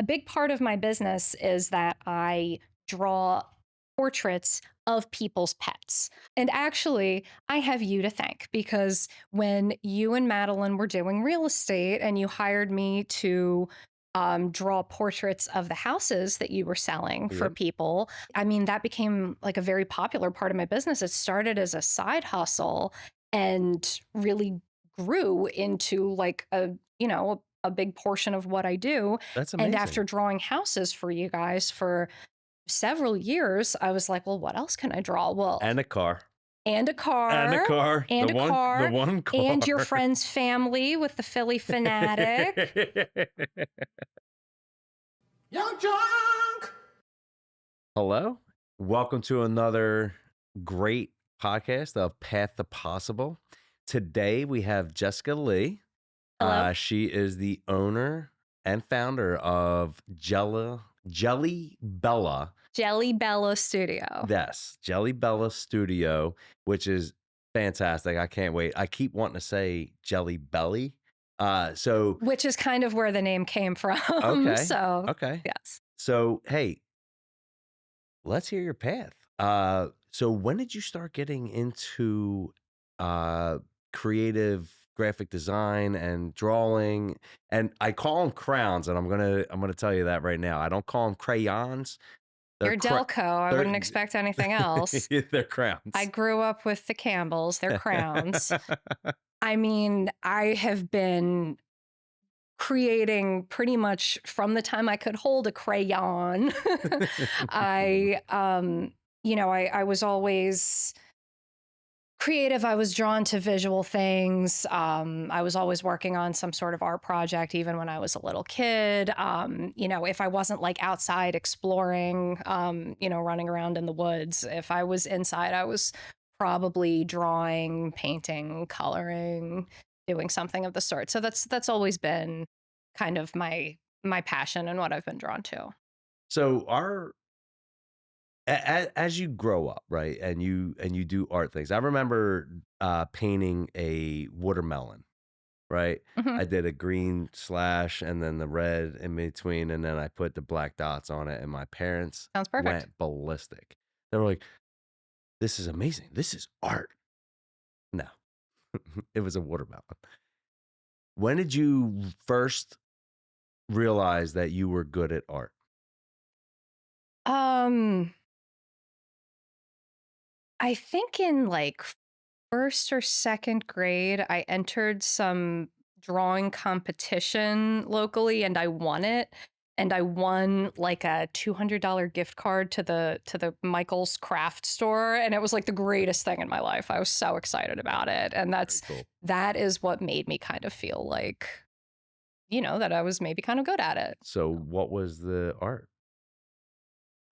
big part of my business is that I draw portraits of people's pets. And actually, I have you to thank because when you and Madeline were doing real estate and you hired me to draw portraits of the houses that you were selling for Yep. people, I mean, that became like a very popular part of my business. It started as a side hustle and really grew into like a big portion of what I do. That's And amazing. after drawing houses for you guys for several years, I was like, well, what else can I draw? Well, And a car. and a And a car, car. and The a the car, one and your car. friend's family with the Philly Fanatic. You're drunk. Hello. Welcome to another great podcast of Path to Possible. Today we have Jessica Lee. Hello. She is the owner and founder of Jelly Bella. Jelly Bella Studio. Yes, Jelly Bella Studio, which is fantastic. I can't wait. I keep wanting to say Jelly Belly. So Which is kind of where the name came from. okay, So, okay. yes. So hey, let's hear your path. So when did you start getting into creative graphic design and drawing? And I call them crowns, and I'm gonna tell you that right now. I don't call them crayons. They're You're Delco. I they're wouldn't expect anything else. they're I crowns. grew up with the Campbells. They're crowns. I mean, I have been creating pretty much from the time I could hold a crayon. I was always creative. I was drawn to visual things. I was always working on some sort of art project, even when I was a little kid. If I wasn't like outside exploring, running around in the woods, if I was inside, I was probably drawing, painting, coloring, doing something of the sort. So that's always been kind of my passion and what I've been drawn to. So as you grow up, right, and you do art things. I remember painting a watermelon, right? Hmm. I did a green slash and then the red in between, and then I put the black dots on it, and my parents Sounds perfect. went ballistic. They were like, "This is amazing. This is art." No, it was a watermelon. When did you first realize that you were good at art? Um, I think in like first or second grade, I entered some drawing competition locally and I won it. And I won like a $200 gift card to the Michael's craft store. And it was like the greatest thing in my life. I was so excited about it. And Very cool. that is what made me kind of feel like, that I was maybe kind of good at it. So, what was the art?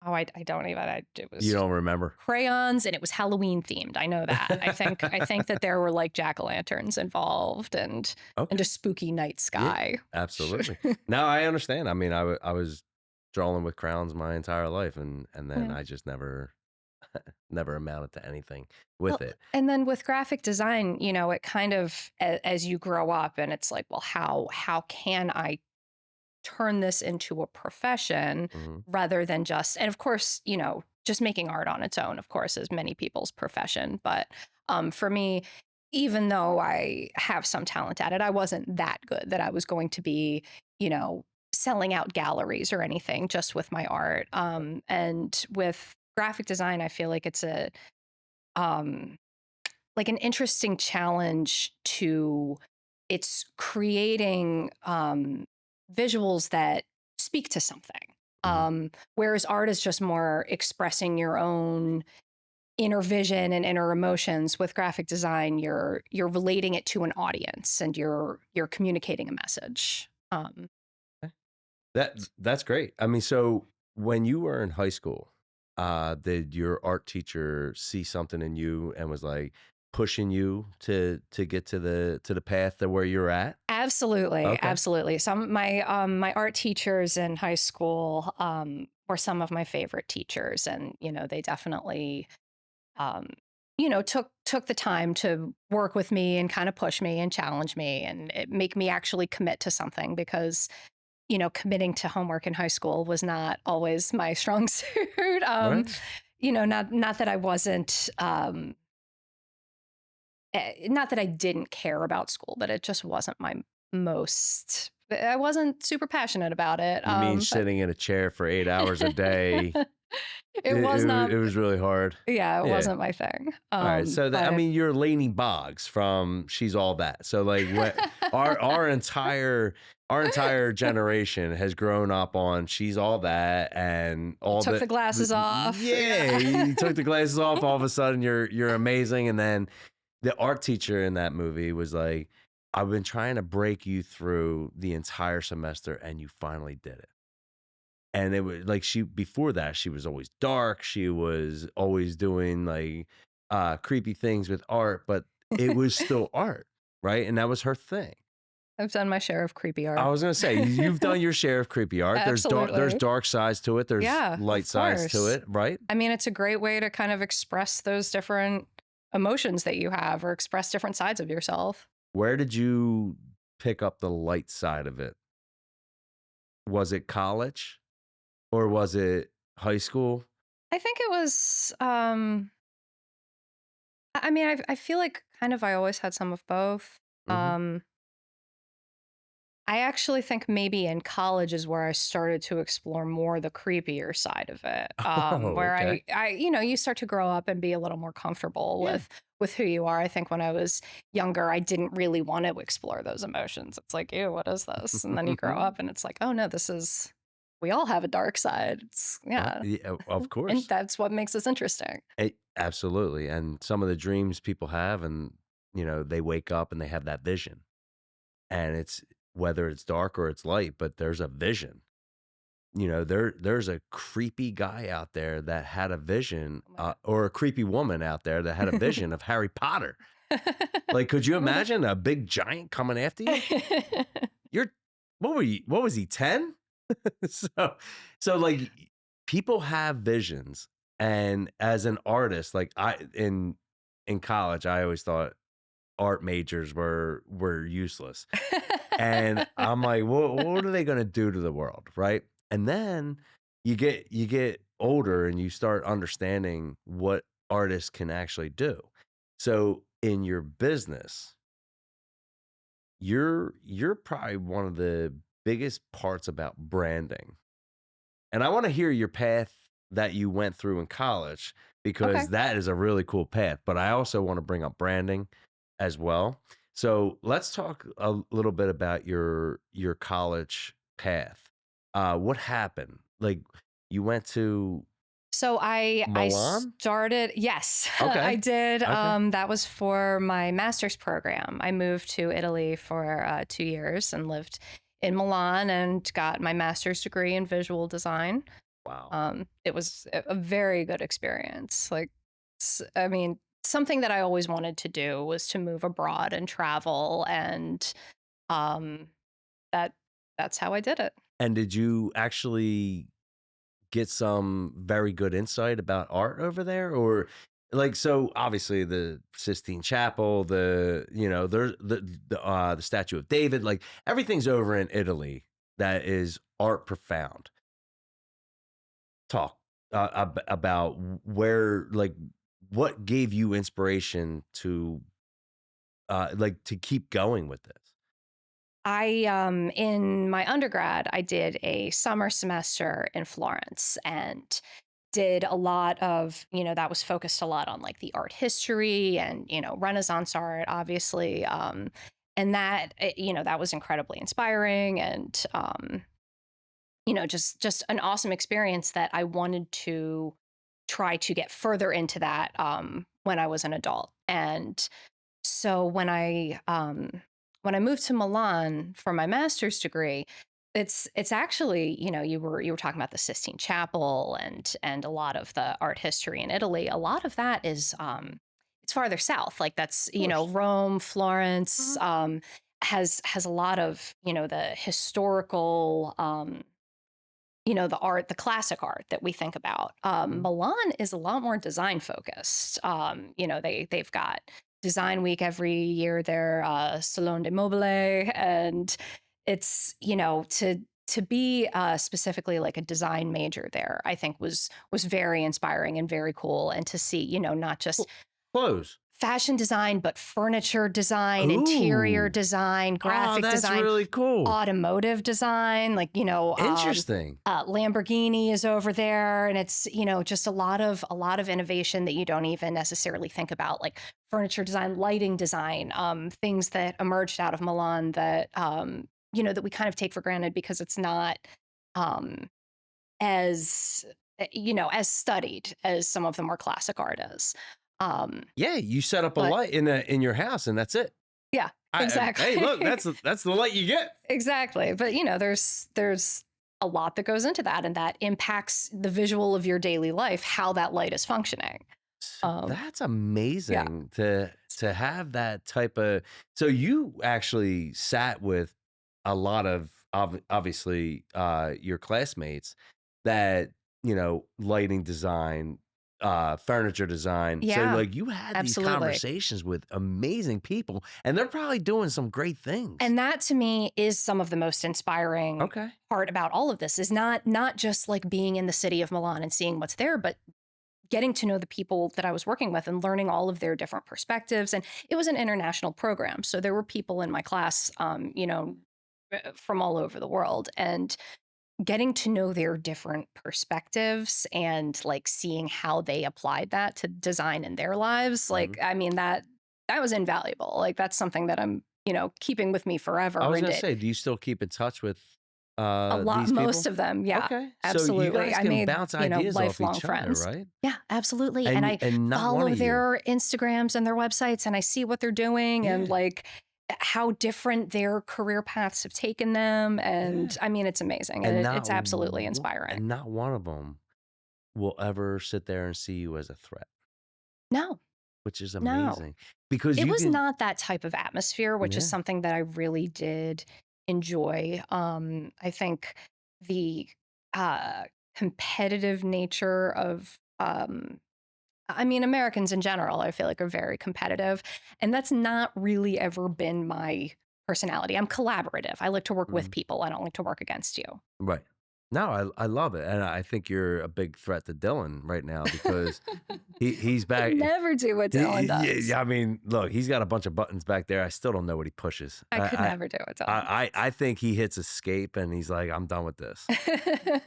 Oh, I don't even, it You was don't remember? crayons and it was Halloween themed. I know that. I think that there were like jack-o'-lanterns involved and Okay. a spooky night Yeah, sky. absolutely. Now I understand. I mean, I was drawing with crowns my entire life, and then Yeah. I just never amounted to anything Well, with it. and then with graphic design, it kind of as you grow up and it's like, well, how can I turn this into a profession Mhm. rather than just, and of course, just making art on its own, of course, is many people's profession. But for me, even though I have some talent at it, I wasn't that good that I was going to be, selling out galleries or anything just with my art. And with graphic design, I feel like it's um, like an interesting challenge to it's creating visuals that speak to something. Mhm. Whereas art is just more expressing your own inner vision and inner emotions. With graphic design, you're relating it to an audience and you're communicating a message. That's great. I mean, so when you were in high school, did your art teacher see something in you and was like pushing you to get to the path to where you're at? Absolutely, Okay. absolutely. Some my art teachers in high school were some of my favorite teachers, and they definitely um, took the time to work with me and kind of push me and challenge me and make me actually commit to something because committing to homework in high school was not always my strong suit. Right. Not that I wasn't, not that I didn't care about school, but it just wasn't my most. I wasn't super passionate about it. You mean But sitting in a chair for 8 hours a day? it was It not. was really hard. Yeah, it Yeah. wasn't my thing. All right. So I But mean, you're Lainey Boggs from She's All That. So like what our entire generation has grown up on She's All That and all took the glasses off. yeah, you took the glasses off, all of a sudden you're amazing. And then the art teacher in that movie was like, I've been trying to break you through the entire semester and you finally did it. And it was like before that, she was always dark. She was always doing like creepy things with art, but it was still art, right? And that was her thing. I've done my share of creepy I art. was gonna say, you've done your share of creepy art. There's Absolutely. dark sides to it. There's Yeah, light of sides to course. it, right? I mean, it's a great way to kind of express those different emotions that you have or express different sides of yourself. Where did you pick up the light side of it? Was it college or was it high school? I think it was, I mean, I feel like kind of I always had some of both. Mm-hmm. I actually think maybe in college is where I started to explore more the creepier side of it. Oh, Where okay. you start to grow up and be a little more comfortable Yeah. with who you are. I think when I was younger, I didn't really want to explore those emotions. It's like, ew, what is this? And then you grow up and it's like, oh no, we all have a dark side. It's Right. yeah. Yeah, of And course. that's what makes us interesting. Absolutely. And some of the dreams people have, and they wake up and they have that vision. And it's whether it's dark or it's light, but there's a vision. There's a creepy guy out there that had a vision, Oh my or a creepy woman out there that had a vision of Harry Potter. Like, could you imagine a big giant coming after you? You're what was he, 10? So like people have visions. And as an artist, like in college, I always thought art majors were useless. And I'm like, what are they gonna do to the world? Right. And then you get older and you start understanding what artists can actually do. So in your business, you're probably one of the biggest parts about branding. And I want to hear your path that you went through in college Okay. because that is a really cool path. But I also want to bring up branding as well. So let's talk a little bit about your college path. What happened? Like you went to So I Milan? started, yes, I Okay. did. Okay. That was for my master's program. I moved to Italy for 2 years and lived in Milan and got my master's degree in visual design. Wow. It was a very good experience. Like, I mean, something that I always wanted to do was to move abroad and travel, and um, that that's how I did it. And did you actually get some very good insight about art over there, or like, so obviously the Sistine Chapel, there's the Statue of David, like everything's over in Italy that is art profound. Talk about where, like, what gave you inspiration to like to keep going with this. In my undergrad, I did a summer semester in Florence and did a lot of, that was focused a lot on like the art history and, Renaissance art, obviously. And that was incredibly inspiring and, just an awesome experience that I wanted to try to get further into that when I was an adult. And so when I moved to Milan for my master's degree, it's actually, you were talking about the Sistine Chapel and a lot of the art history in Italy. A lot of that is it's farther south. Like that's, Of course. Rome, Florence, Mhm. has a lot of, the historical the art, the classic art that we think about. Mhm. Milan is a lot more design focused. They've got Design Week every year. Their Salon de Mobile, and it's to to be specifically like a design major there, I think was very inspiring and very cool. And to see, not just Clothes. fashion design, but furniture design, interior Ooh. design, Oh, graphic that's design, really cool. automotive design, like, Interesting. Lamborghini is over there. And it's, just a lot of innovation that you don't even necessarily think about, like furniture design, lighting design, things that emerged out of Milan that, that we kind of take for granted because it's not um, as, as studied as some of the more classic art is. Um, Yeah, you set up a but light in your house, and that's it. yeah, Hey, look, exactly. that's the light you get. Exactly. But there's a lot that goes into that, and that impacts the visual of your daily life, how that light is functioning. Um, That's yeah. amazing to have that type of. So you actually sat with a lot of obviously your classmates that lighting design, furniture design. So Yeah, like you had these absolutely. conversations with amazing people, and they're probably doing some great things. And that to me is some of the most inspiring Okay. part about all of this is not just like being in the city of Milan and seeing what's there, but getting to know the people that I was working with and learning all of their different perspectives. And it was an international program. So there were people in my class, from all over the world. And getting to know their different perspectives and like seeing how they applied that to design in their lives, Mhm. like, I mean, that was invaluable. Like that's something that I'm, keeping with me I forever. was And gonna it say, do you still keep in touch with a lot, these most people? of them, yeah, Okay. So you absolutely. guys I can made, bounce ideas off lifelong each other, friends. right? Yeah, absolutely. And I And not one follow of you. their Instagrams and their websites and I see what they're doing and Yeah. like how different their career paths have taken them. Yeah. And I mean, it's amazing and And it's absolutely inspiring. not one of them will ever sit there and see you as a threat, No, which is no. amazing because It you was can. not that type of atmosphere, which is Yeah. something that I really did enjoy. I think the uh, competitive nature of, I mean, Americans in general, I feel like are very competitive. And that's not really ever been my personality. I'm collaborative. I like to work with Mhm. people. I don't like to work against you. Right. No, I love it. And I think you're a big threat to Dylan right now because he's Could back. never do what Dylan does. Yeah, I mean, look, he's got a bunch of buttons back there. I still don't know what he pushes. I could never do what Dylan I think he hits escape and he's like, I'm done with this. does.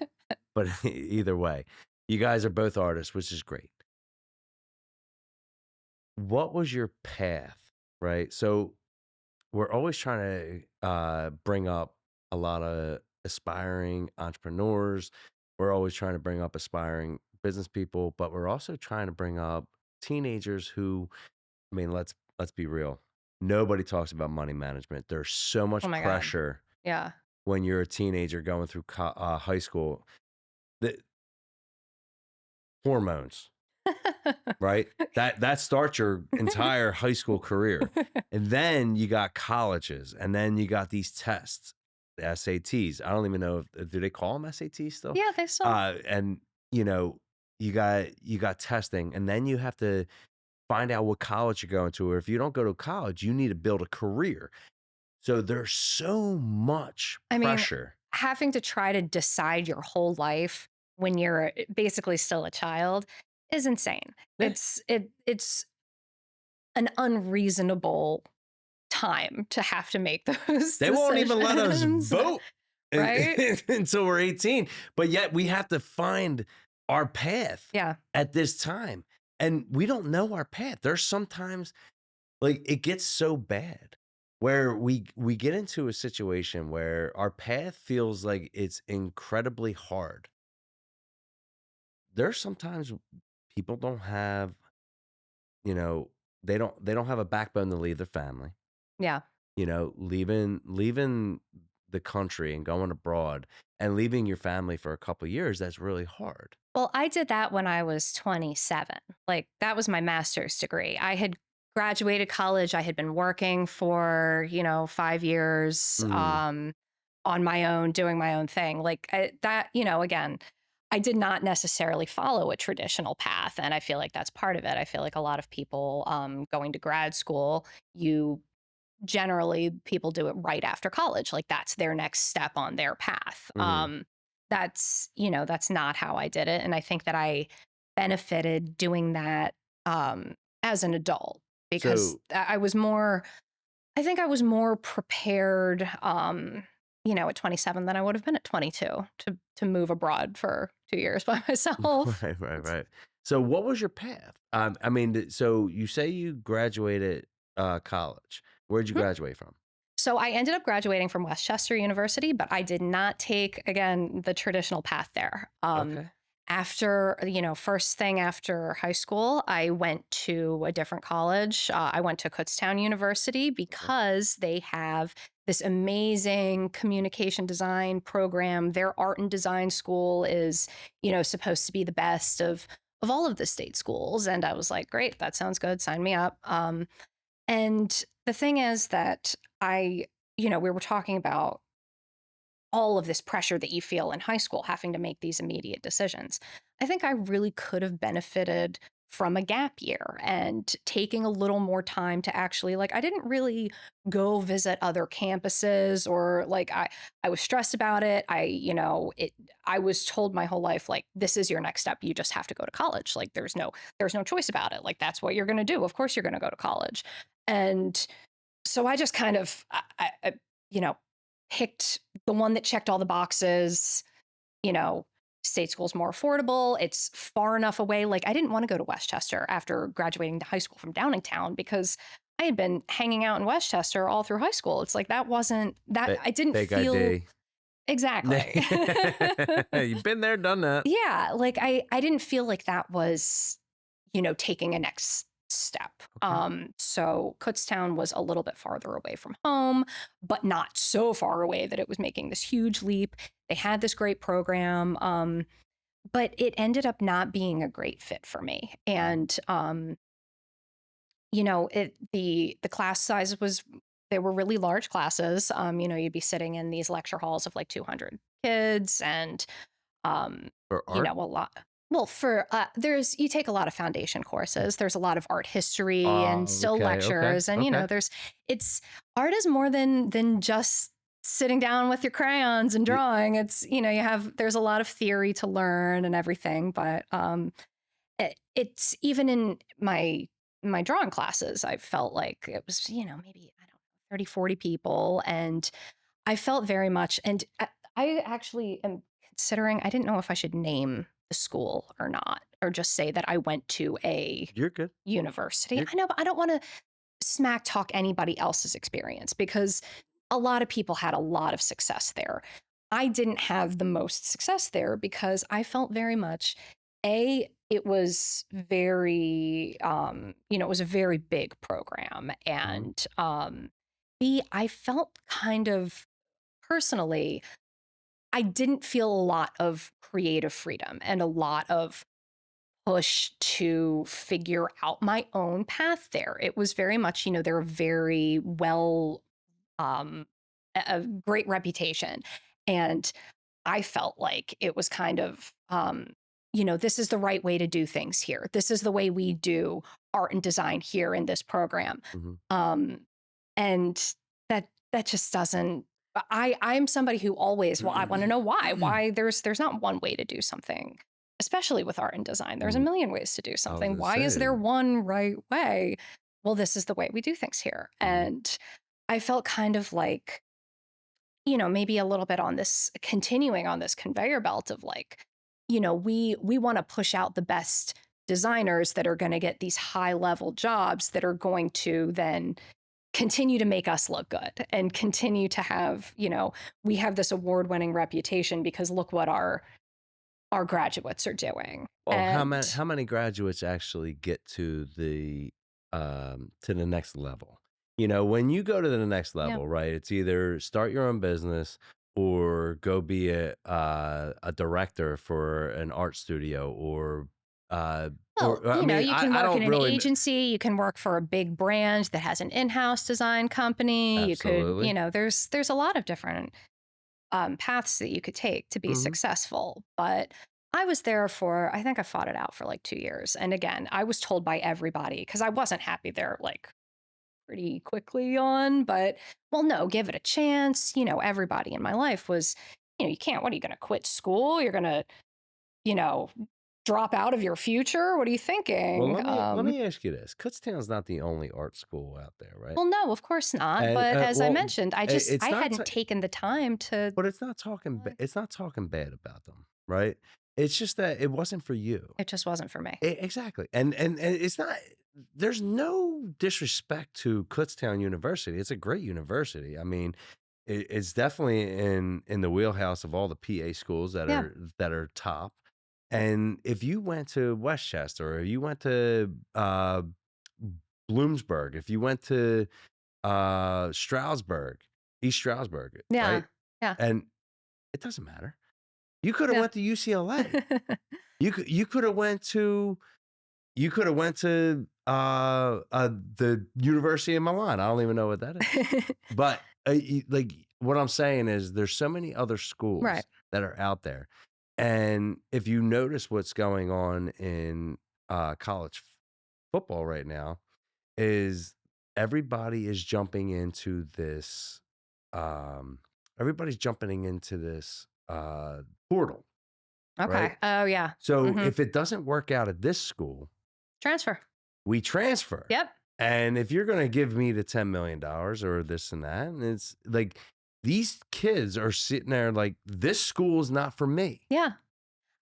But either way, you guys are both artists, which is great. What was your path, right? So we're always trying to bring up a lot of aspiring entrepreneurs. We're always trying to bring up aspiring business people, but we're also trying to bring up teenagers who, I mean, let's be real. Nobody talks about money management. There's so Oh much my God. pressure Yeah. when you're a teenager going through high school. The hormones, right? That starts your entire high school career. And then you got colleges, and then you got these tests, the SATs. I don't even know if do they call them SATs still? Yeah, they still. And you got testing, and then you have to find out what college you're going to, or if you don't go to college, you need to build a career. So there's so much I mean, pressure. having to try to decide your whole life when you're basically still a child is insane. Yeah. It's an unreasonable time to have to make those They won't even let us decisions, vote right? until we're 18. But yet we have to find our path Yeah. at this time. And we don't know our path. There's sometimes like it gets so bad where we get into a situation where our path feels like it's incredibly hard. There's sometimes people don't have, you know, they don't have a backbone to leave their family. Yeah. Leaving the country and going abroad and leaving your family for a couple years, that's really hard. Well, I did that when I was 27. Like that was my master's degree. I had graduated college. I had been working for, 5 years Mm. on my own, doing my own thing. Like that, again, I did not necessarily follow a traditional path. And I feel like that's part of it. I feel like a lot of people going to grad school, you generally people do it right after college. Like that's their next step on their path. Hmm. That's not how I did it. And I think that I benefited doing that as an adult because So I think I was more prepared, at 27 than I would have been at 22 to move abroad for 2 years by myself. right, right, right. So what was your path? I mean, so you say you graduated college. Where'd you Mhm. graduate from? So I ended up graduating from Westchester University, but I did not take, again, the traditional path there. Okay. After, first thing after high school, I went to a different college. I went to Kutztown University Okay. because they have this amazing communication design program. Their art and design school is, supposed to be the best of all of the state schools. And I was like, great, that sounds good. Sign me up. And the thing is that we were talking about all of this pressure that you feel in high school, having to make these immediate decisions. I think I really could have benefited from a gap year and taking a little more time to actually like I didn't really go visit other campuses or like I was stressed about it. I was told my whole life like this is your next step. You just have to go to college. Like there's no choice about it. Like that's what you're going to do. Of course you're going to go to college. And so I just kind of, you know, picked the one that checked all the boxes. You know, state school's more affordable. It's far enough away. Like I didn't want to go to Westchester after graduating high school from Downingtown because I had been hanging out in Westchester all through high school. It's like that wasn't that Fa- I didn't Fake feel ID. exactly. You've been there, done that. Yeah, like I didn't feel like that was, taking a next step. Okay. So Kutztown was a little bit farther away from home, but not so far away that it was making this huge leap. They had this great program, but it ended up not being a great fit for me. Mhm. And the class size was they were really large classes. You'd be sitting in these lecture halls of like 200 kids and um, For art? a lot. Well, for there's you take a lot of foundation courses. There's a lot of art history and Oh, still okay, okay, lectures, and okay. there's it's art is more than just sitting down with your crayons and Y- drawing. It's there's a lot of theory to learn and everything, but it's even in my drawing classes, I felt like it was maybe I don't know 30, 40 people, and I felt very much, and I actually am considering, I didn't know if I should name the school or not, or just say that I went to a You're good. university. You're I know, but I don't want to smack talk anybody else's experience because a lot of people had a lot of success there. I didn't have the most success there because I felt very much it was very it was a very big program, Mhm. and b I felt kind of personally I didn't feel a lot of creative freedom and a lot of push to figure out my own path there. It was very much, they're very well, a great reputation. And I felt like it was kind of, this is the right way to do things here. This is the way we do art and design here in this program. Mhm. Um, and that just doesn't. I'm somebody who always, well, I want to know why. Why there's not one way to do something, especially with art and design. There's a Mhm. million ways to do I was something. gonna Why is there say, one right way? Well, this is the way we do things here. mhm. And I felt kind of like, maybe a little bit on this continuing on this conveyor belt of like, we want to push out the best designers that are going to get these high level jobs that are going to then continue to make us look good and continue to have, we have this award winning reputation because look what our graduates are doing. Well, And how many graduates actually get to the next level? You know, when you go to the next yeah. level, right? It's either start your own business or go be a director for an art studio uh Well, or I mean, you can I work in don't an really agency, you can work for a big brand that has an in-house design company. You could, absolutely. there's a lot of different paths that you could take to be Mhm. successful. But I was there for, I think I fought it out for like 2 years. And again, I was told by everybody because I wasn't happy there like pretty quickly on, but well, no, give it a chance. Everybody in my life was, you can't, what are you going to quit school? You're going to, you know, drop out of your future? What are you Well, thinking? let me ask you this. Kutztown's not the only art school out there, right? Well, no, of course not. And But as I well, mentioned, it's I not, hadn't taken the time to. but it's not talking. Like, It's not talking bad about them, right? It's just that it wasn't for you. it just wasn't for me. Exactly, and it's not. There's no disrespect to Kutztown University. It's a great university. I mean, it's definitely in the wheelhouse of all the PA schools Yeah. that are top. And if you went to Westchester, or you went to Bloomsburg, if you went to Stroudsburg, East Stroudsburg, Yeah. right? Yeah. And it doesn't matter. You could have Yeah. went to UCLA. You could have went to the University of Milan. I don't even know what that is. But like what I'm saying is there's so many other schools Right. that are out there. And if you notice what's going on in college football right now is everybody is jumping into this everybody's jumping into this portal, Okay. right? Oh, yeah. So Mhm. if it doesn't work out at this school, Transfer. we transfer. Yep. And if you're going to give me the $10 million or this and that, and it's like these kids are sitting there like, this school is not for me. Yeah.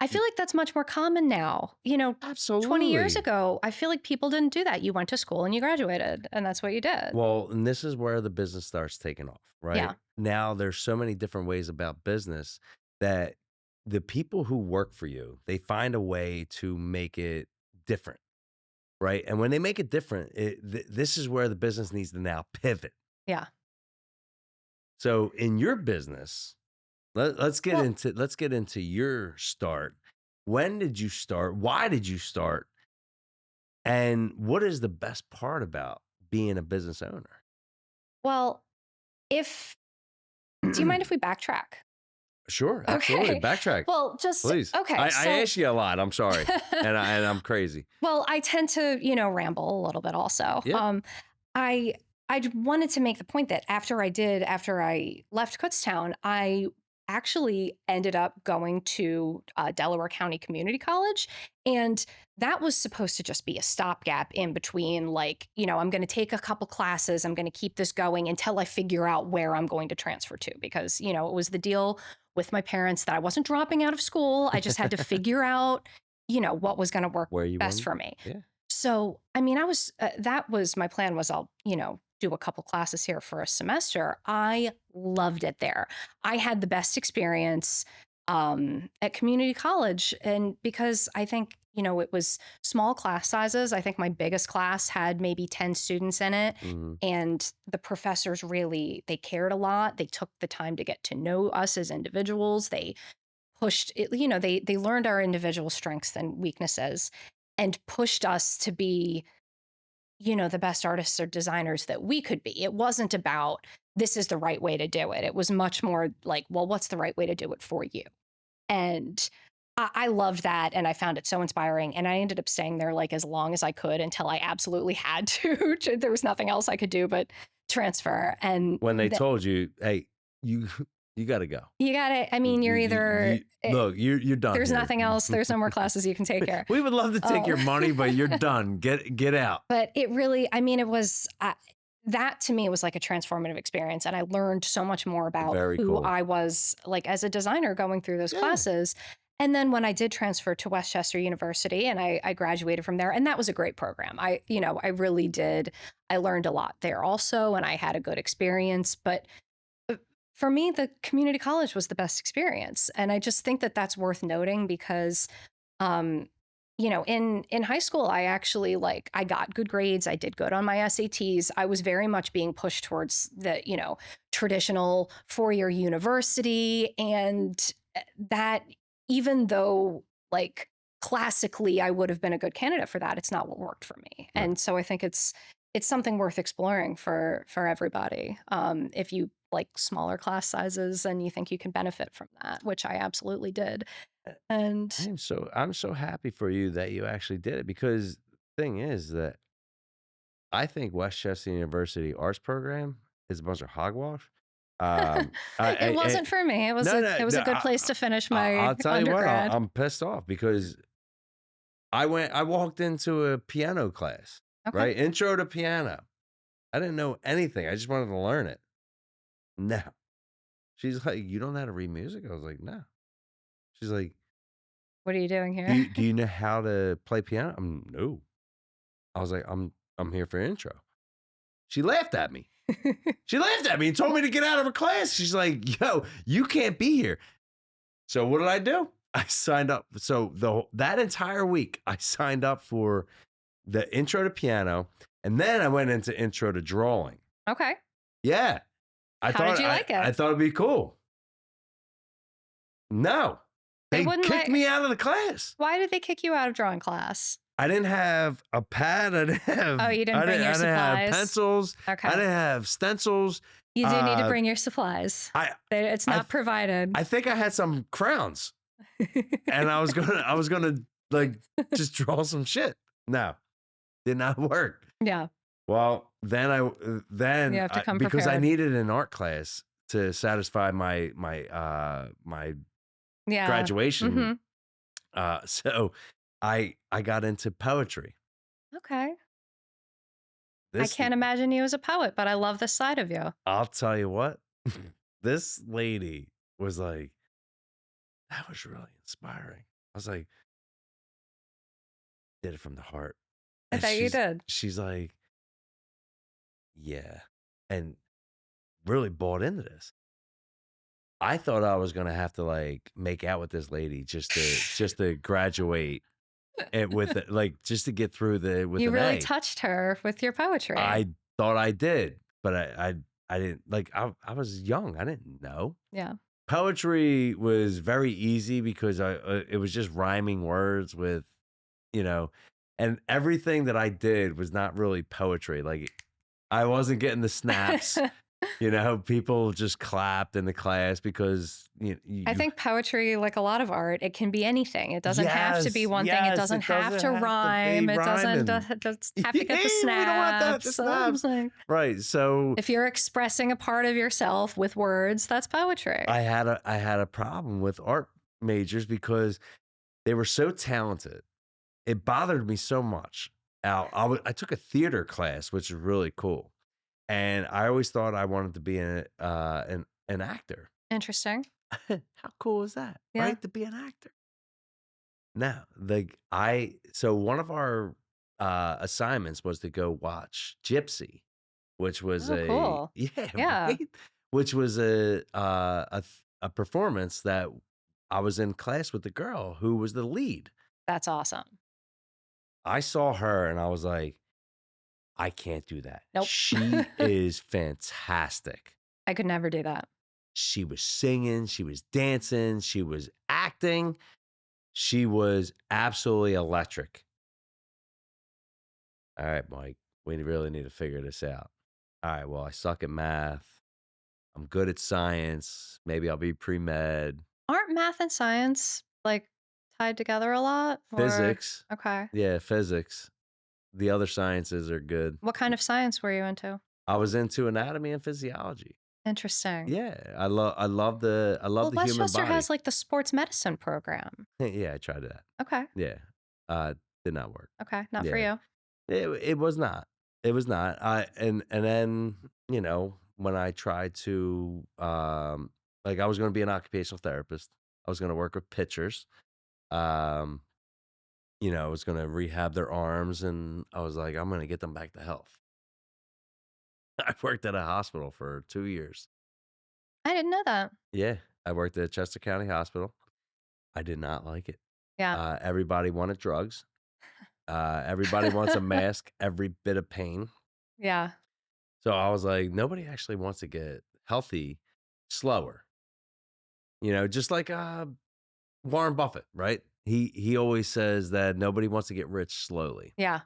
I feel like that's much more common now. 20 Absolutely. years ago, I feel like people didn't do that. You went to school and you graduated, and that's what you did. Well, and this is where the business starts taking off, right? Yeah. Now there's so many different ways about business that the people who work for you, they find a way to make it different, right? And when they make it different, this is where the business needs to now pivot. Yeah. So in your business, let's get Well- into your start. When did you start? Why did you start? And what is the best part about being a business owner? Well, do you mind if we backtrack? Sure, absolutely. Okay. Backtrack, Well, just please. okay. I so, ask you a lot. I'm sorry, and I'm crazy. well, I tend to, ramble a little bit also. Yeah. I wanted to make the point that after I left Kutztown, I actually ended up going to Delaware County Community College. And that was supposed to just be a stopgap in between, like, I'm going to take a couple classes. I'm going to keep this going until I figure out where I'm going to transfer to, because, it was the deal with my parents that I wasn't dropping out of school. I just had to figure out, what was going to work Where you best wanted- for me. Yeah. So, I mean, that was my plan was I'll, do a couple classes here for a semester. I loved it there. I had the best experience at community college. And because I think, it was small class sizes. I think my biggest class had maybe 10 students in it. Mhm. And the professors they cared a lot. They took the time to get to know us as individuals. They pushed it, they learned our individual strengths and weaknesses and pushed us to be, the best artists or designers that we could be. It wasn't about this is the right way to do it. It was much more like, well, what's the right way to do it for you? And I loved that. And I found it so inspiring. And I ended up staying there like as long as I could until I absolutely had to. There was nothing else I could do but transfer. And When they told you, hey, you got to go. you got to, I mean, you're either, look, you're done. there's here. nothing else. There's no more classes you can take here. We would love to take your money, but you're done. Get out. But it really, I mean, it was, that to me was like a transformative experience. And I learned so much more about Very who cool. I was like as a designer going through those Yeah. classes. And then when I did transfer to Westchester University and I graduated from there, and that was a great program. I really did. I learned a lot there also, and I had a good experience. But for me, the community college was the best experience. And I just think that that's worth noting because, in high school, I actually I got good grades. I did good on my SATs. I was very much being pushed towards the, traditional 4-year university. And that, even though classically I would have been a good candidate for that, it's not what worked for me. Right. And so I think it's something worth exploring for everybody. If you like smaller class sizes and you think you can benefit from that, which I absolutely did. And I'm so happy for you that you actually did it, because the thing is that I think Westchester University arts program is a bunch of hogwash. It wasn't for me. It was No, it was no. a good place to finish my I'll tell you what. undergrad. I'm pissed off because I walked into a piano class, Okay. right? Intro to piano. I didn't know anything. I just wanted to learn it. No. She's like, you don't know how to read music? I was like, no. She's like, What are you doing here? do you know how to play piano? No. I was like, I'm here for intro. She laughed at me. She laughed at me and told me to get out of her class. She's like, yo, you can't be here. So what did I do? I signed up. So that entire week, I signed up for the intro to piano, and then I went into intro to drawing. Okay. Yeah. How did you like it? I thought it'd be cool. No. They wouldn't kicked me out of the class. Why did they kick you out of drawing class? I didn't have a pad. I didn't have. Oh, you didn't bring your I didn't supplies? have pencils. Okay. I didn't have stencils. You do need to bring your supplies. It's not provided. I think I had some crayons, and I was gonna like just draw some shit. No, did not work. Yeah. Well, then you have to come because I prepared. needed an art class to satisfy my graduation. Mm-hmm. So I got into poetry. Okay. I can't imagine you as a poet, but I love this side of you. I'll tell you what, this lady was like, that was really inspiring. I was like, did it from the heart. I bet you did. She's like, yeah, and really bought into this. I thought I was gonna have to like make out with this lady just to graduate it with it, like just to get through with you an really A. touched her with your poetry. I thought I did, but I didn't. Like I was young. I didn't know. Yeah. Poetry was very easy because it was just rhyming words with, and everything that I did was not really poetry. Like I wasn't getting the snaps. People just clapped in the class because I think poetry, like a lot of art, it can be anything. It doesn't have to be one thing. It doesn't have to rhyme. It doesn't have to get the snaps. We don't want that, the snaps. Right. So if you're expressing a part of yourself with words, that's poetry. I had a problem with art majors because they were so talented. It bothered me so much. I took a theater class, which is really cool. And I always thought I wanted to be an actor. Interesting. How cool is that? Yeah. Right? To be an actor. Now, so one of our assignments was to go watch Gypsy, which was cool. Yeah. Right? Which was a performance that I was in class with the girl who was the lead. That's awesome. I saw her and I was like, I can't do that. Nope. She is fantastic. I could never do that. She was singing, she was dancing, she was acting. She was absolutely electric. All right, Mike, we really need to figure this out. All right, well, I suck at math. I'm good at science. Maybe I'll be pre-med. Aren't math and science like tied together a lot? Physics. Okay. Yeah, physics. The other sciences are good. What kind of science were you into? I was into anatomy and physiology. Interesting. Yeah, I love the human body. Westchester has like the sports medicine program. Yeah, I tried that. Okay. Yeah, did not work. Okay, not for you. It was not. It was not. And then when I tried to like I was going to be an occupational therapist. I was going to work with pitchers. I was going to rehab their arms, and I was like, I'm going to get them back to health. I worked at a hospital for 2 years. I didn't know that. Yeah, I worked at Chester County Hospital. I did not like it. Yeah. Everybody wanted drugs. Everybody wants a mask, every bit of pain. Yeah. So I was like, nobody actually wants to get healthy slower. Just like Warren Buffett, right? He always says that nobody wants to get rich slowly. Yeah.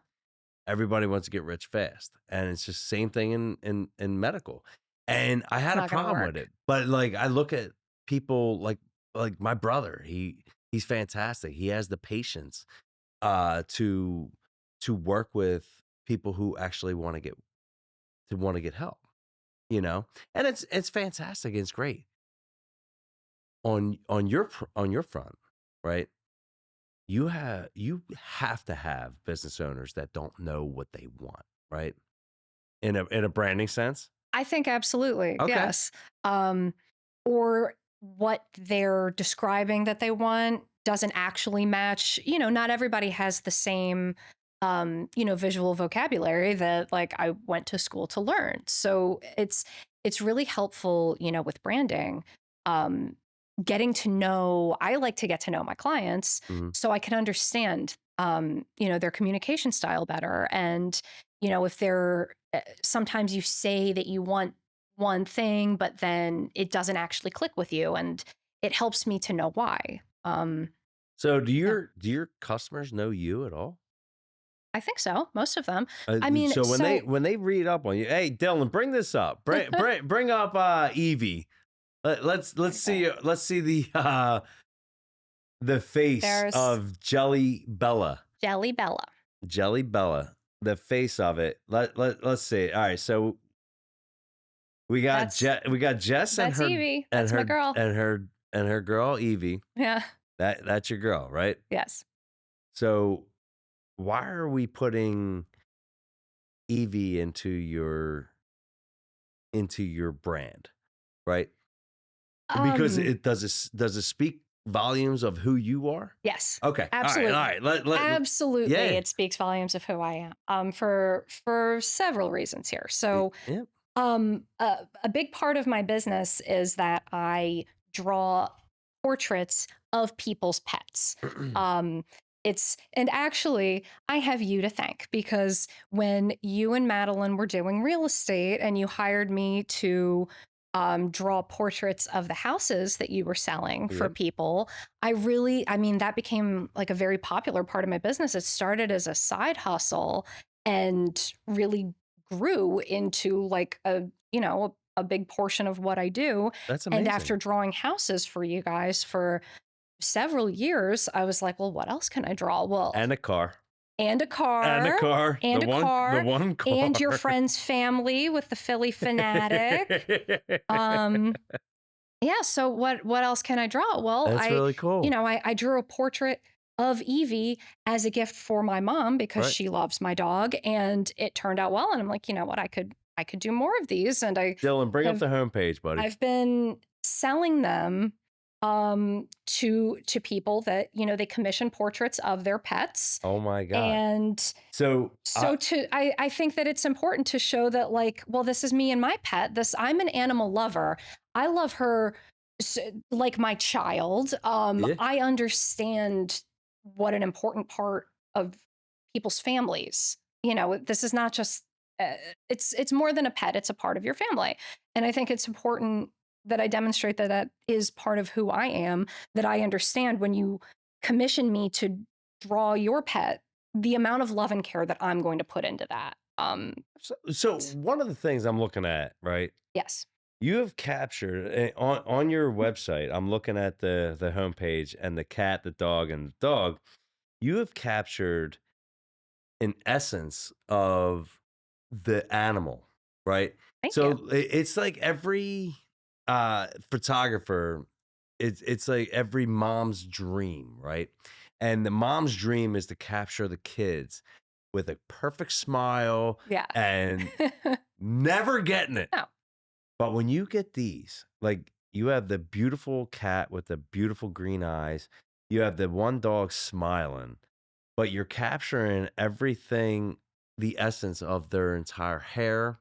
Everybody wants to get rich fast. And it's just the same thing in medical. And I had a problem with it. But like I look at people like my brother, he's fantastic. He has the patience to work with people who actually want to get help, you know? And it's fantastic. It's great. On your front, right? You have to have business owners that don't know what they want, right? In a branding sense. I think absolutely, Okay. yes. Or what they're describing that they want doesn't actually match. Not everybody has the same, visual vocabulary that like I went to school to learn. So it's really helpful, with branding. Um, Getting to know, I like to get to know my clients Mhm. so I can understand, their communication style better. And, if they're sometimes you say that you want one thing, but then it doesn't actually click with you, and it helps me to know why. So do Yeah, your customers know you at all? I think so. Most of them. I mean, So so when they read up on you, hey Dylan, bring this up. Bring up Evie. Let's see the face there's of Jelly Bella. Jelly Bella. Jelly Bella. The face of it. Let's see. All right, so That's we got Jess and that's her Evie. That's my girl. and her girl Evie. Yeah. That's your girl, right? Yes. So why are we putting Evie into your brand, right? Because Um. does it speak volumes of who you are? Yes. Okay. All Absolutely. right. Absolutely, Yeah. it speaks volumes of who I am. For several reasons here. So, Yeah. a big part of my business is that I draw portraits of people's pets. Um, and actually, I have you to thank because when you and Madeline were doing real estate and you hired me to draw portraits of the houses that you were selling for Yep. people, I mean, that became like a very popular part of my business. It started as a side hustle and really grew into like a big portion of what I do. That's And amazing. after drawing houses for you guys for several years, I was like, well, what else can I draw? Well, And a car. and a And a car, car. and a The car, one and your car. friend's family with the Philly Fanatic. Um, yeah, so what else can I draw? Well, That's really cool. I drew a portrait of Evie as a gift for my mom because Right. she loves my dog, and it turned out well. And I'm like, you know what, I could do more of these, and Dylan, bring up have the homepage, buddy. I've been selling them to people that they commission portraits of their pets. Oh my God. And So I think that it's important to show that, like, well, this is me and my pet. I'm an animal lover. I love her like my child. yeah, I understand what an important part of people's families. This is not just it's more than a pet. It's a part of your family, and I think it's important that I demonstrate that that is part of who I am. That I understand when you commission me to draw your pet, the amount of love and care that I'm going to put into that. so one of the things I'm looking at, right? Yes. You have captured on your website. I'm looking at the homepage and the cat, the dog, and the dog. You have captured an essence of the animal, right? Thank you. So it's like every photographer, it's like every mom's dream, right? And the mom's dream is to capture the kids with a perfect smile Yeah. and never getting it. No. But when you get these, like you have the beautiful cat with the beautiful green eyes, you have the one dog smiling, but you're capturing everything, the essence of their entire hair,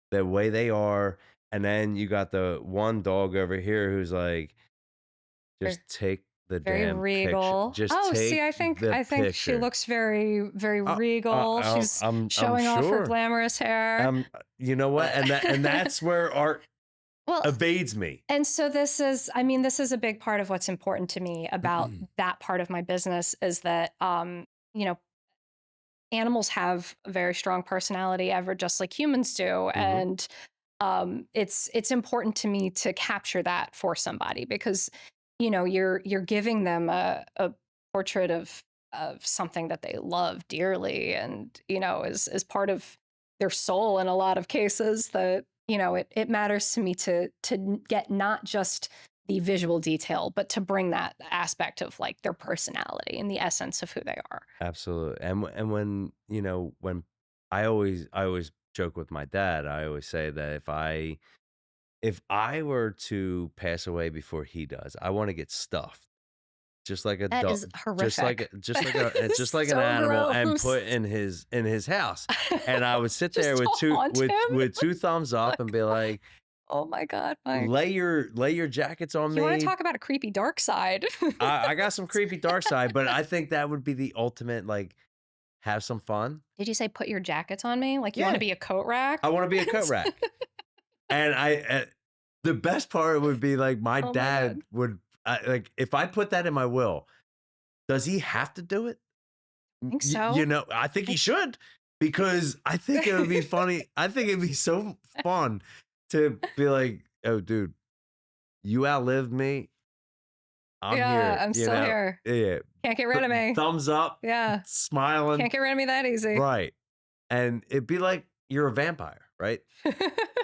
the way they are. And then you got the one dog over here who's like, just take the Very damn picture. regal. Just Oh, see, take the I think she picture. looks very, very regal. She's I'm showing off her sure. glamorous hair. You know what? And that's where art Well, evades me. and so this is a big part of what's important to me about that part of my business is that you know, animals have a very strong personality ever just like humans do. And it's important to me to capture that for somebody because you're giving them a portrait of of something that they love dearly, and is part of their soul in a lot of cases, that it matters to me to get not just the visual detail, but to bring that aspect of like their personality and the essence of who they are. Absolutely. And when, when I always joke with my dad, I always say that if I were to pass away before he does, I want to get stuffed. Just like a That dog, is horrific. That is just like an so animal, and gross. put in his house. And I would sit there Just to with two haunt with him. with two thumbs up and Like, be like, oh my God, Mike. lay your jackets on You want to me. talk about a creepy dark side? I got some creepy dark side, but I think that would be the ultimate, like, have some fun. Did you say put your jackets on me? Like you want to Yeah, be a coat rack? I want to be a coat rack. And the best part would be like my Oh my God. dad would, like, if I put that in my will, does he have to do it? I think so. I think he should, because I think it would be funny. I think it'd be so fun to be like, oh, dude, you outlived me. I'm Yeah, here, I'm still here. Yeah. Can't get rid of me. Thumbs up, Yeah. smiling. Can't get rid of me that easy. Right. And it'd be like you're a vampire, right?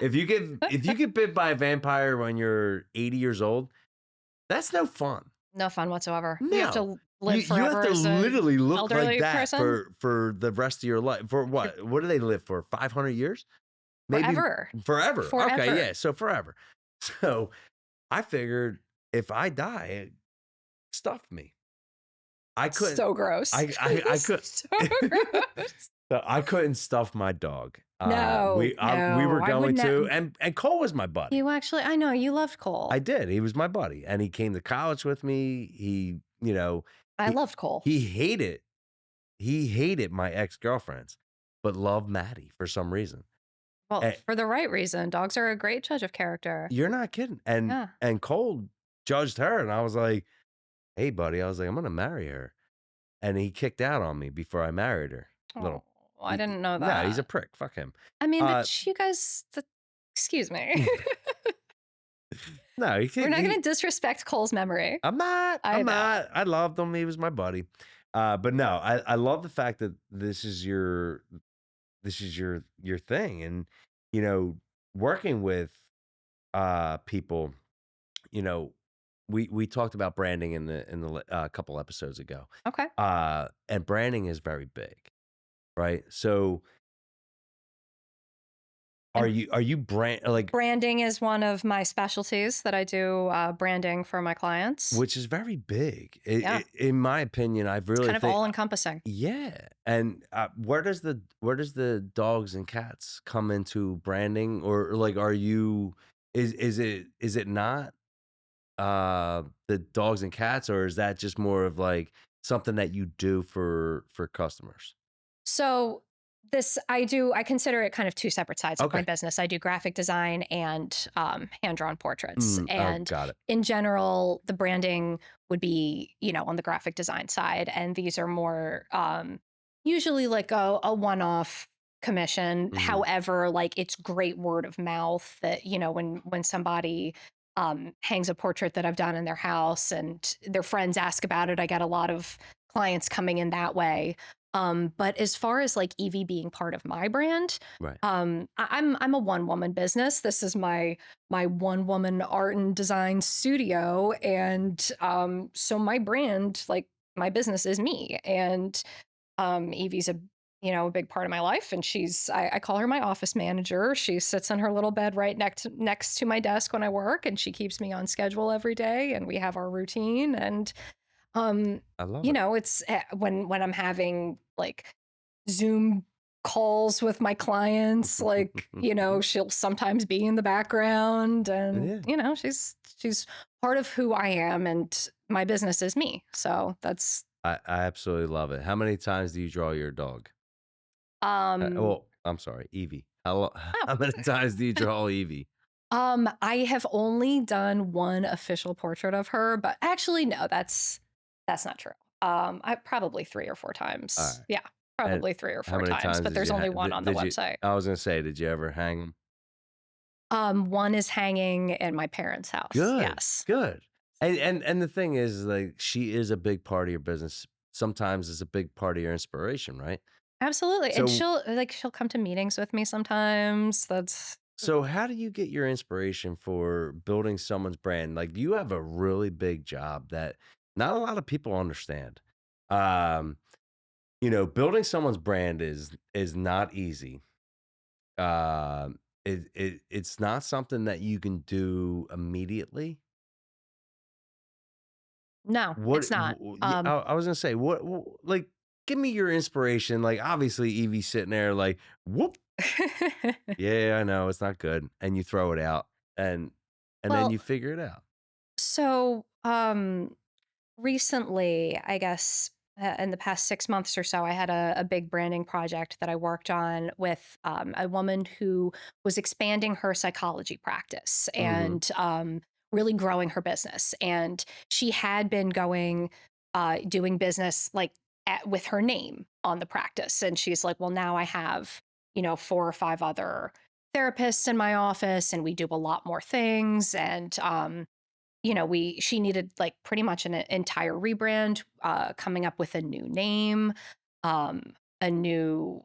If you get bit by a vampire when you're 80 years old, that's no fun. No fun whatsoever. No. You have to live You have forever to as a literally look like elderly that person. for the rest of your life. For what? What do they live for? 500 years? Maybe Forever. forever. Okay, Forever. yeah, so forever. So I figured if I die, stuff me. I couldn't. So gross. I could. So gross. So I couldn't stuff my dog. No, we no, were I going would to, not. and Cole was my buddy. You actually, I know you loved Cole. I did. He was my buddy, and he came to college with me. I he, loved Cole. he hated my ex-girlfriends, but loved Maddie for some reason. Well, And for the right reason. Dogs are a great judge of character. you're not kidding. And Yeah. and Cole judged her, and I was like, "Hey, buddy," I was like, "I'm gonna marry her," and he kicked out on me before I married her. Oh, I didn't know No, he's a that. prick. Fuck him. I mean, Uh, but you guys, excuse me. no, We're not going to disrespect Cole's memory. I'm not. I I'm know. not. I loved him. He was my buddy. But no, I love the fact that this is your thing, and working with people. We talked about branding in the couple episodes ago. Okay. And branding is very big, right? So are And you branding is one of my specialties that I do branding for my clients. which is very big. Yeah. In my opinion, I've It's really kind of think all encompassing. yeah. And where does the dogs and cats come into branding, or like is it not the dogs and cats, or is that just more of like something that you do for customers? So I consider it kind of two separate sides of my Okay. business. I do graphic design and hand-drawn portraits. Oh, And got it. in general, the branding would be, on the graphic design side. And these are more usually like a one-off commission. Mhm. However, like it's great word of mouth that, when somebody hangs a portrait that I've done in their house and their friends ask about it, I get a lot of clients coming in that way. But as far as like Evie being part of my brand, Right. I'm a one woman business. This is my one woman art and design studio, and so my brand, like my business, is me. And Evie's a big part of my life, and I call her my office manager. She sits in her little bed right next to my desk when I work, and she keeps me on schedule every day, and we have our routine. And I love it. it's when I'm having like Zoom calls with my clients, like, she'll sometimes be in the background, and Yeah. she's part of who I am, and my business is me. So that's I absolutely love it. How many times do you draw your dog? um Well, I'm sorry, Evie. How oh, many times do you draw Evie? I have only done one official portrait of her, but actually no, that's not true. I probably 3 or 4 All times. right. Yeah, And probably 3 or how 4 many times, times but did there's you only one on the did you? website. I was gonna say, did you ever hang them? One is hanging in my parents' house. Good, Yes. good. And the thing is, like, she is a big part of your business sometimes is a big part of your inspiration, right? Absolutely, and So she'll come to meetings with me sometimes. That's so how do you get your inspiration for building someone's brand? Like you have a really big job that not a lot of people understand. Um, building someone's brand is not easy. It's not something that you can do immediately. no, What it's not. yeah, I was gonna say, like, give me your inspiration. Like, obviously, Evie's sitting there, like, whoop, yeah, I know it's not good, and you throw it out, and then you Well, figure it out. so, recently, I guess, in the past 6 months or so, I had a big branding project that I worked on with, a woman who was expanding her psychology practice Hmm. and, really growing her business, and she had been doing business, like, with her name on the practice, and she's like, "Well, now I have, 4 or 5 other therapists in my office, and we do a lot more things," and, we she needed like pretty much an entire rebrand, coming up with a new name, a new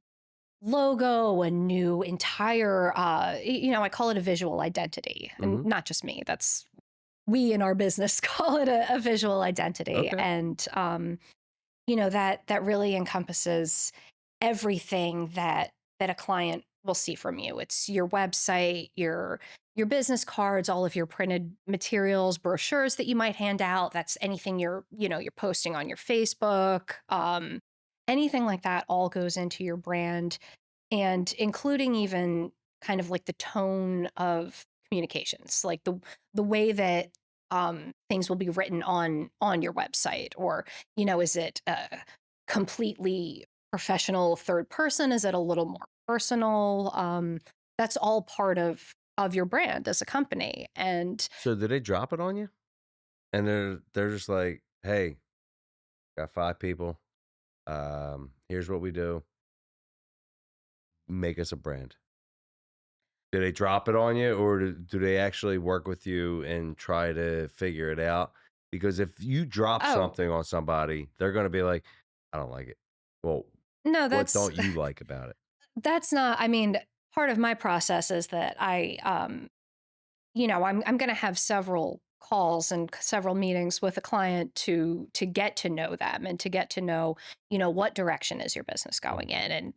logo, a new entire I call it a visual identity. And Hmm. not just me, that's we in our business call it a visual identity. Okay. And that really encompasses everything that a client will see from you. It's your website, your business cards, all of your printed materials, brochures that you might hand out. That's anything you're posting on your Facebook, anything like that all goes into your brand, and including even kind of like the tone of communications, like the way that things will be written on your website, or is it completely professional third person? Is it a little more personal? That's all part of your brand as a company. And So did they drop it on you? And they're just like, hey, got 5 people. Here's what we do. Make us a brand. Do they drop it on you, or do they actually work with you and try to figure it out? Because if you drop oh something on somebody, they're gonna be like, "I don't like it." Well, no, what that's don't you like about it? that's not. I mean, part of my process is that I'm going to have several calls and several meetings with a client to get to know them and to get to know, what direction is your business going Mhm, in, and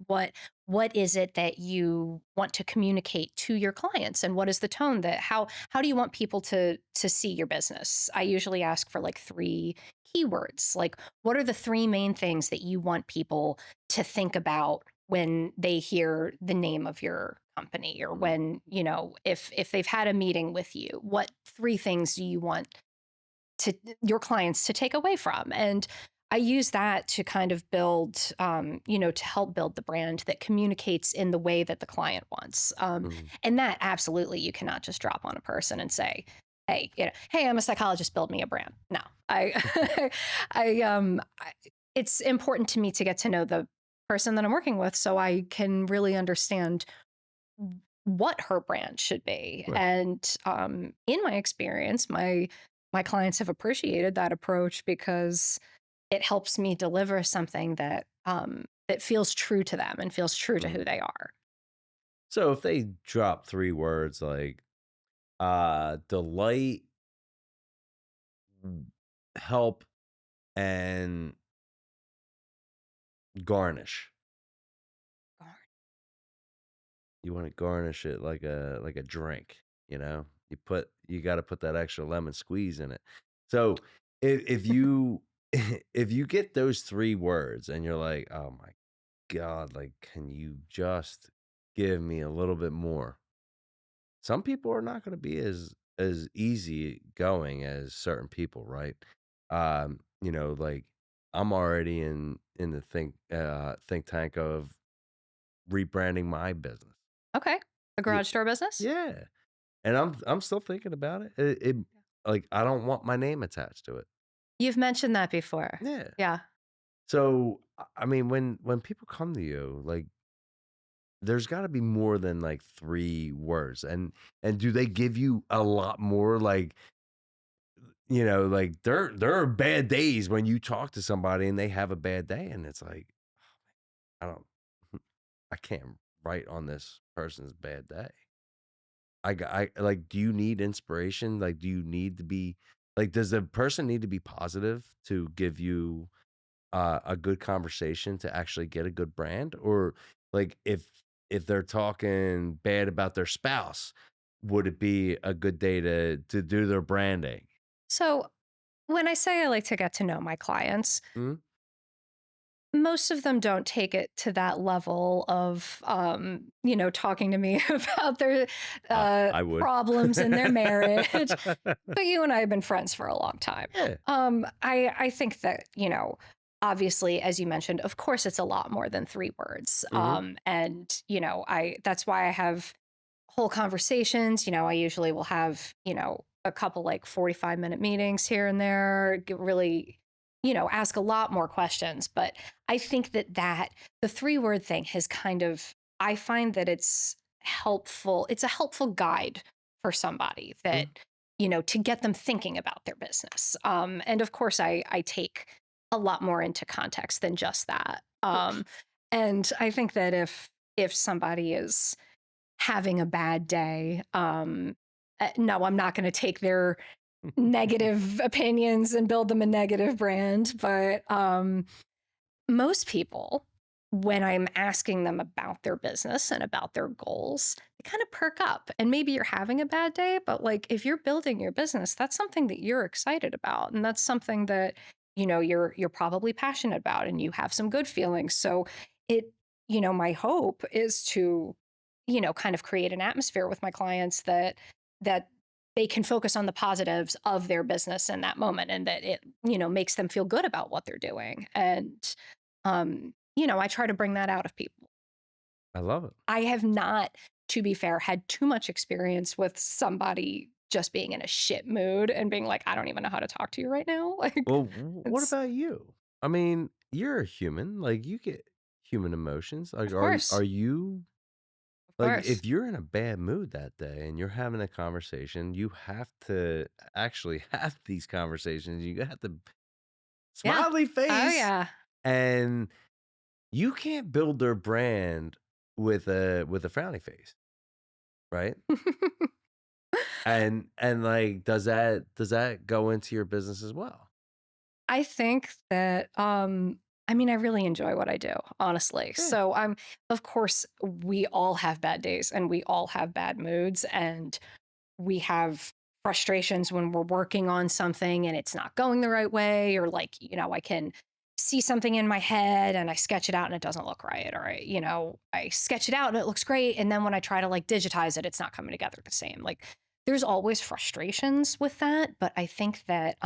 what is it that you want to communicate to your clients, and what is the tone that how do you want people to see your business? I usually ask for like 3 keywords. Like, what are the 3 main things that you want people to think about when they hear the name of your company, or mhm, when if they've had a meeting with you, what 3 things do you want to your clients to take away from? And I use that to kind of build, to help build the brand that communicates in the way that the client wants. mhm. And that absolutely you cannot just drop on a person and say, hey, hey, I'm a psychologist, build me a brand. No, it's important to me to get to know the person that I'm working with, so I can really understand what her brand should be. Right. And in my experience, my clients have appreciated that approach because it helps me deliver something that feels true to them and feels true to who Mhm. they are. So if they drop 3 words like, delight, help, and garnish. You wanna garnish it like a drink, you know? You gotta put that extra lemon squeeze in it. So, if you if you get those 3 words and you're like, "Oh my god, like, can you just give me a little bit more?" Some people are not gonna be as easy going as certain people, right? Like, I'm already in the think tank of rebranding my business. Okay, a Yeah. garage door business. Yeah. And I'm still thinking about it. Like, I don't want my name attached to it. You've mentioned that before. Yeah. Yeah. So, I mean, when people come to you, like, there's gotta be more than, like, 3 words, and do they give you a lot more, like, you know, like there are bad days when you talk to somebody and they have a bad day, and it's like I don't, I can't write on this person's bad day. I like, do you need inspiration? Like, do you need to be like, does the person need to be positive to give you a good conversation to actually get a good brand? Or like, if they're talking bad about their spouse, would it be a good day to do their branding? So when I say I like to get to know my clients, Mhm. most of them don't take it to that level of, talking to me about their I would. problems in their marriage. But you and I have been friends for a long time. Yeah. I think that, obviously, as you mentioned, of course, it's a lot more than 3 words. Mhm. And, that's why I have whole conversations. I usually will have, a couple like 45-minute meetings here and there, really, ask a lot more questions. But I think that the 3 word thing has kind of, I find that it's helpful. It's a helpful guide for somebody that, Mhm. to get them thinking about their business. And of course, I take a lot more into context than just that. Of course. And I think that if somebody is having a bad day, no, I'm not going to take their negative opinions and build them a negative brand. But most people, when I'm asking them about their business and about their goals, they kind of perk up. And maybe you're having a bad day, but like if you're building your business, that's something that you're excited about, and that's something that you're probably passionate about, and you have some good feelings. So it, my hope is to, kind of create an atmosphere with my clients that they can focus on the positives of their business in that moment, and that it, makes them feel good about what they're doing. And I try to bring that out of people. I love it. I have not, to be fair, had too much experience with somebody just being in a shit mood and being like, I don't even know how to talk to you right now. Like, Well, what it's, about you? I mean, you're a human. Like, you get human emotions. Like, of are course, you of like, course. if you're in a bad mood that day and you're having a conversation, you have to actually have these conversations. You have to Yeah. smiley Oh, face, yeah. and you can't build their brand with a frowny face, right? And like, does that go into your business as well? I think that, I mean, I really enjoy what I do, honestly. Yeah. So of course, we all have bad days and we all have bad moods, and we have frustrations when we're working on something and it's not going the right way, or like, I can see something in my head and I sketch it out and it doesn't look right. Or I sketch it out and it looks great. And then when I try to like digitize it, it's not coming together the same. Like there's always frustrations with that. But I think that,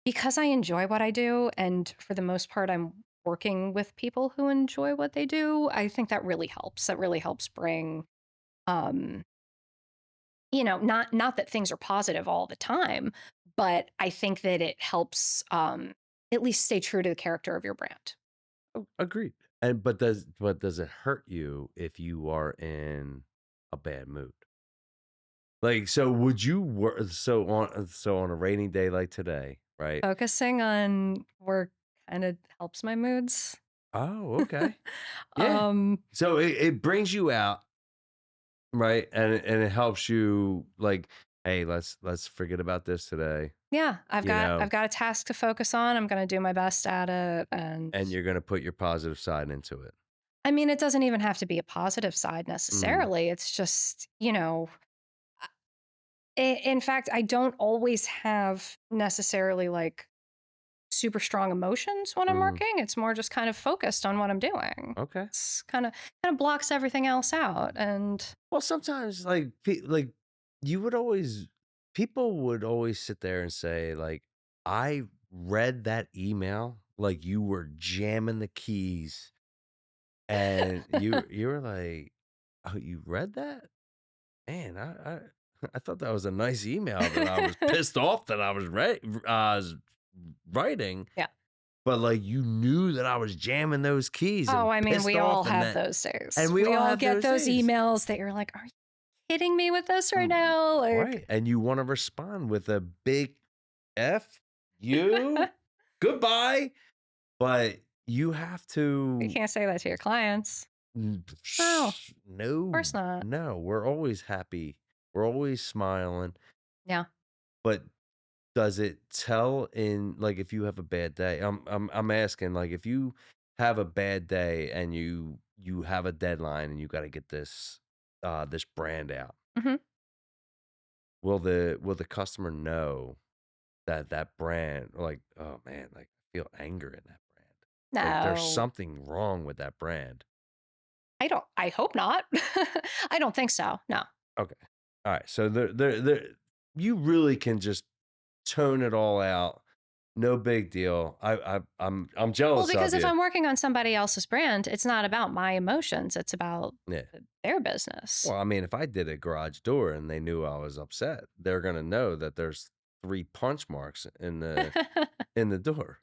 because I enjoy what I do, and for the most part, I'm working with people who enjoy what they do, I think that really helps. That really helps bring, um, not that things are positive all the time, but I think that it helps, at least stay true to the character of your brand. Oh, agreed. And but does it hurt you if you are in a bad mood? Like, so would you work so on a rainy day like today, right? Focusing on work kind of helps my moods. Oh, okay. Yeah. um, So it brings you out, right? And it helps you like, hey, let's forget about this today, yeah, I've you got know, I've got a task to focus on. I'm going to do my best at it, and and you're gonna put your positive side into it. I mean, it doesn't even have to be a positive side Mm, necessarily. It's just, in fact, I don't always have necessarily like super strong emotions when I'm mm, working. It's more just kind of focused on what I'm doing. okay. It's kind of blocks everything else out. And Well, sometimes like you would always people would always sit there and say like, I read that email like you were jamming the keys, and you were like, oh, you read that? Man, I thought that was a nice email that I was pissed off that I was writing, yeah. but like you knew that I was jamming those keys Oh, and I mean, pissed we all off, have those days. and we We all all have get those those days. emails that you're like, are you kidding me with this right Mm, now? Like, right, and you wanna respond with a big F you, goodbye. But you have You to. can't say that to your clients. No, No, of course no, not. no. We're always happy. We're always smiling. Yeah. But does it tell in like if you have a bad day? I'm asking like if you have a bad day and you have a deadline and you got to get this brand out. Hmm. Will the customer know that brand like oh man like I feel anger in that brand like there's No, something wrong with that brand. I don't. I hope not. I don't think so. No. Okay. All right. So there you really can just tone it all out. No big deal. I'm Well, jealous because of if you. I'm working on somebody else's brand, it's not about my emotions. It's about Yeah. their business. Well, I mean, if I did a garage door and they knew I was upset, they're gonna know that there's 3 punch marks in the door.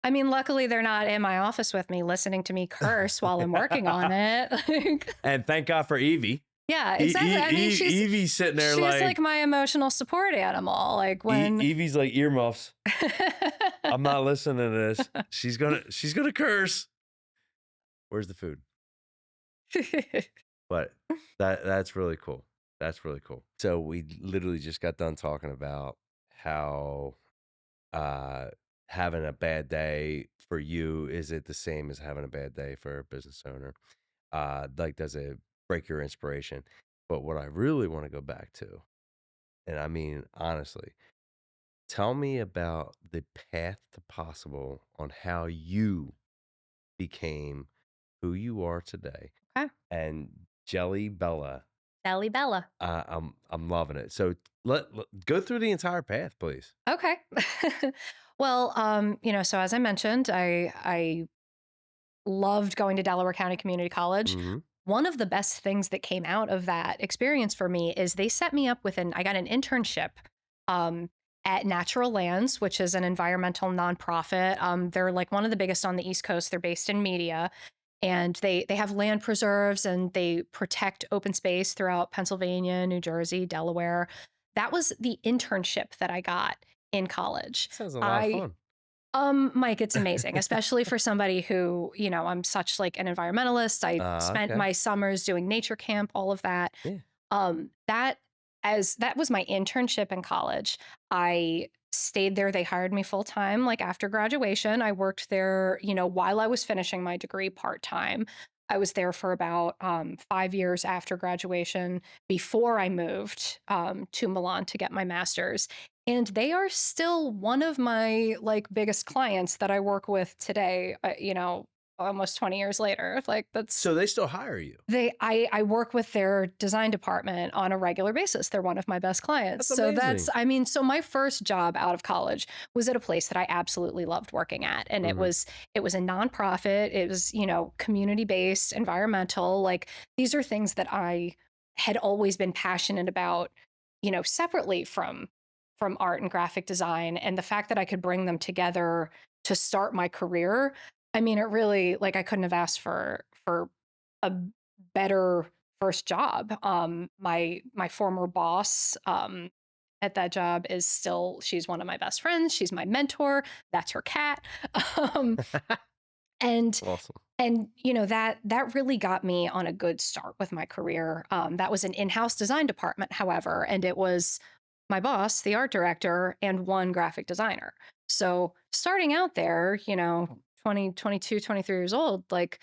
I mean, luckily they're not in my office with me listening to me curse while I'm working on it. Like, And thank God for Evie. yeah, exactly. I mean, Evie's sitting there she's like like my emotional support animal. Like when Evie's like earmuffs. I'm not listening to this. She's gonna curse. Where's the food? But that's really cool. That's really cool. So we literally just got done talking about how uh having a bad day for you, is it the same as having a bad day for a business owner? Like does it break your inspiration? But what I really want to go back to, and I mean honestly, tell me about the path to possible on how you became who you are today. Okay. And Jelly Bella, Belly Bella. I'm loving it. So go through the entire path, please. Okay. Well, so as I mentioned, I loved going to Delaware County Community College. Mm-hmm. One of the best things that came out of that experience for me is they set me up with I got an internship um, at Natural Lands, which is an environmental nonprofit. They're like one of the biggest on the East Coast. They're based in media, and they have land preserves and they protect open space throughout Pennsylvania, New Jersey, Delaware. That was the internship that I got in college. Sounds a lot of I fun. Mike, it's amazing, especially for somebody who, I'm such like an environmentalist. I spent Okay. my summers doing nature camp, all of that. Yeah. That as that was my internship in college. I stayed there. They hired me full time. Like after graduation, I worked there, while I was finishing my degree part time. I was there for about 5 years after graduation before I moved to Milan to get my master's. And they are still one of my like biggest clients that I work with today, almost 20 years later. Like that's So they still hire you. I work with their design department on a regular basis. They're one of my best clients. That's So amazing. so my first job out of college was at a place that I absolutely loved working at. And Mhm. it was a nonprofit. It was, community based, environmental. Like these are things that I had always been passionate about, separately from art and graphic design. And the fact that I could bring them together to start my career, I mean, it really like I couldn't have asked for a better first job. My former boss at that job is still she's one of my best friends. She's my mentor. That's her cat. Um, and Awesome. that really got me on a good start with my career. That was an in-house design department, however, and it was my boss, the art director, and one graphic designer. So starting out there, 20, 22, 23 years old, like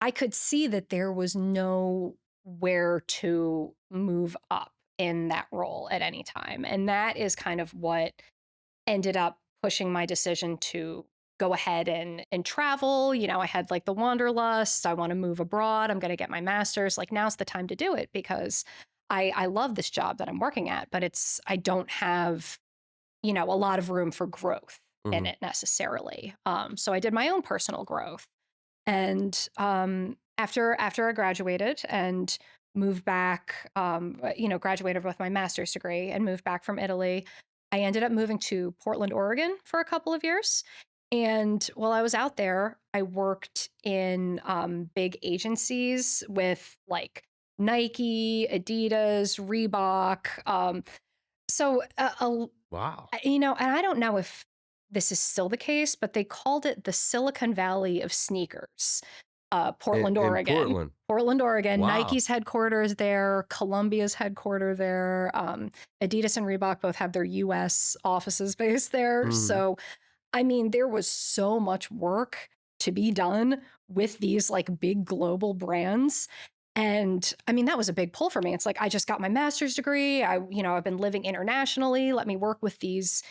I could see that there was nowhere to move up in that role at any time. And that is kind of what ended up pushing my decision to go ahead and travel. I had like the wanderlust. I want to move abroad. I'm going to get my master's. Like now's the time to do it because I love this job that I'm working at, but I don't have, a lot of room for growth in Mhm. it necessarily. So I did my own personal growth. And after I graduated and moved back, graduated with my master's degree and moved back from Italy, I ended up moving to Portland, Oregon for a couple of years. And while I was out there, I worked in big agencies with like Nike, Adidas, Reebok. So Wow. And I don't know if this is still the case, but they called it the Silicon Valley of sneakers. Portland, In Oregon. Portland. Portland, Oregon. Wow. Nike's headquarters there. Columbia's headquarter there. Adidas and Reebok both have their U.S. offices based there. Mhm. So, I mean, there was so much work to be done with these like big global brands. And I mean, that was a big pull for me. It's like, I just got my master's degree. I've been living internationally. Let me work with these,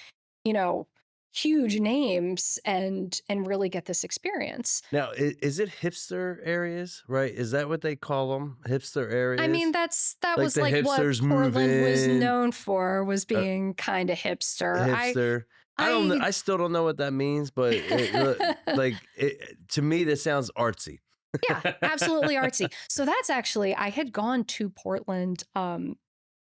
you know, huge names and really get this experience. Now, is it hipster areas, right? Is that what they call them? Hipster I mean, areas? that Like was the like what hipsters move Portland was in, known for, was uh, being kind of hipster. hipster. I don't know. I I still don't know what that means, but to me, that sounds artsy. Yeah, absolutely artsy. So that's actually, I had gone to Portland.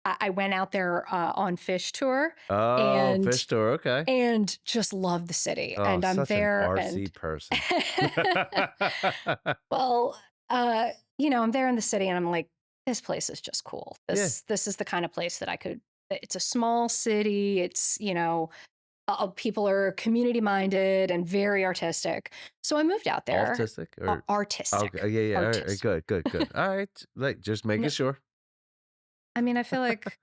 I went out there on fish tour Oh, and fish store. Okay. and just loved the city. Oh, And I'm such an there artsy and person. well, I'm there in the city and I'm like, this place is just cool. Yeah. This is the kind of place that it's a small city. It's, people are community minded and very artistic. So I moved out there. Autistic or Artistic. okay. Yeah. All right. Artistic. Good. All right. Like just making No, sure. I mean, I feel like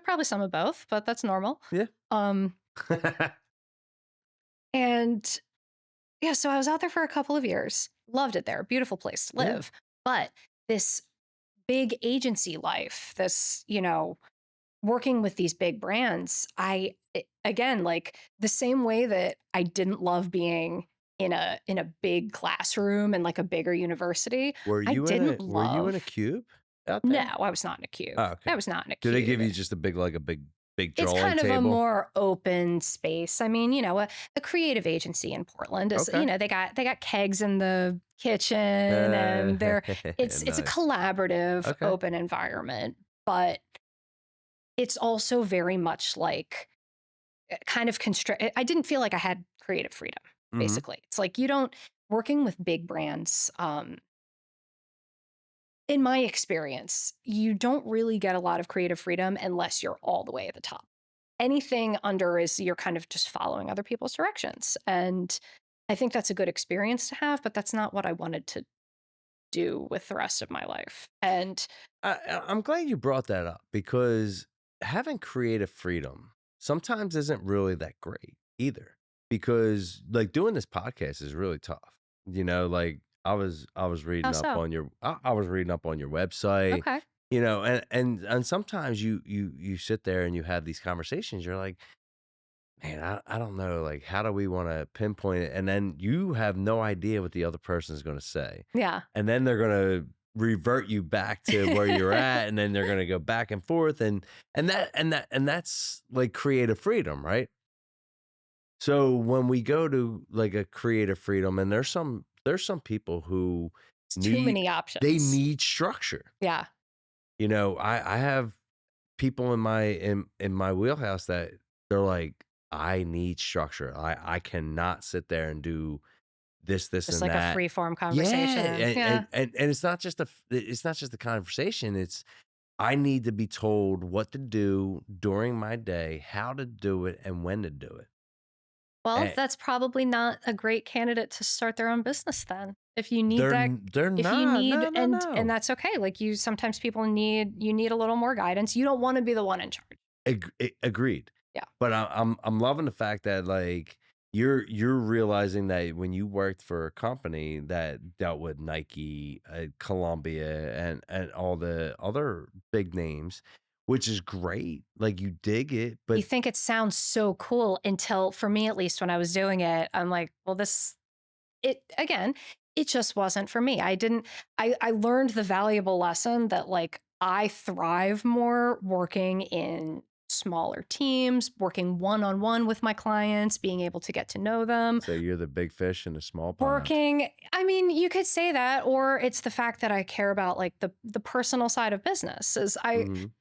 probably some of both, but that's normal. Yeah. Um, and yeah, so I was out there for a couple of years. Loved it there. Beautiful place to Yeah. live. But this big agency life, working with these big brands, again, like the same way that I didn't love being in a big classroom and like a bigger university, Were I you in didn't a love. cube out No, there? I was not in a cube. Oh, I okay. was not in a Do they give cube. you just a big It's drawing kind of a table? more open space. I mean, a creative agency in Portland is, Okay. they got kegs in the kitchen and it's a Nice. collaborative, Okay. open environment, but it's also very much like kind of constrict. I didn't feel like I had creative freedom, Mhm. basically. It's like you don't working with big brands. In my experience, you don't really get a lot of creative freedom unless you're all the way at the top. Anything under is you're kind of just following other people's directions. And I think that's a good experience to have, but that's not what I wanted to do with the rest of my life. And I'm glad you brought that up because having creative freedom sometimes isn't really that great either. Because like doing this podcast is really tough. Like I was how reading up so? on I was reading up on your website, Okay. and sometimes you sit there and you have these conversations. You're like, man, I don't know, like how do we want to pinpoint it? And then you have no idea what the other person is going to say. Yeah. And then they're going to revert you back to where you're at, and then they're going to go back and forth, and that's like creative freedom, right? So when we go to like a creative freedom, and there's some people who It's too many they options. need structure. Yeah. I have people in my wheelhouse that they're like, I need structure. I cannot sit there and do this Just and like a that. free form Yeah, conversation. and Yeah. it's not just the conversation. It's I need to be told what to do during my day, how to do it, and when to do it. Well, And that's probably not a great candidate to start their own business then. If you need that, they're if you not. need, No, and no. that's okay. Like sometimes people need a little more guidance. You don't want to be the one in charge. Agreed. Yeah. But I'm loving the fact that like you're realizing that when you worked for a company that dealt with Nike, Columbia, and all the other big names, which is great. Like you dig it, You but think it sounds so cool until, for me at least, when I was doing it, I'm like, well, it just wasn't for me. I learned the valuable lesson that like I thrive more working in smaller teams, working one-on-one with my clients, being able to get to know them. so you're the big fish in a small pond. I mean, you could say that, or it's the fact that I care about like the personal side of business. Mhm.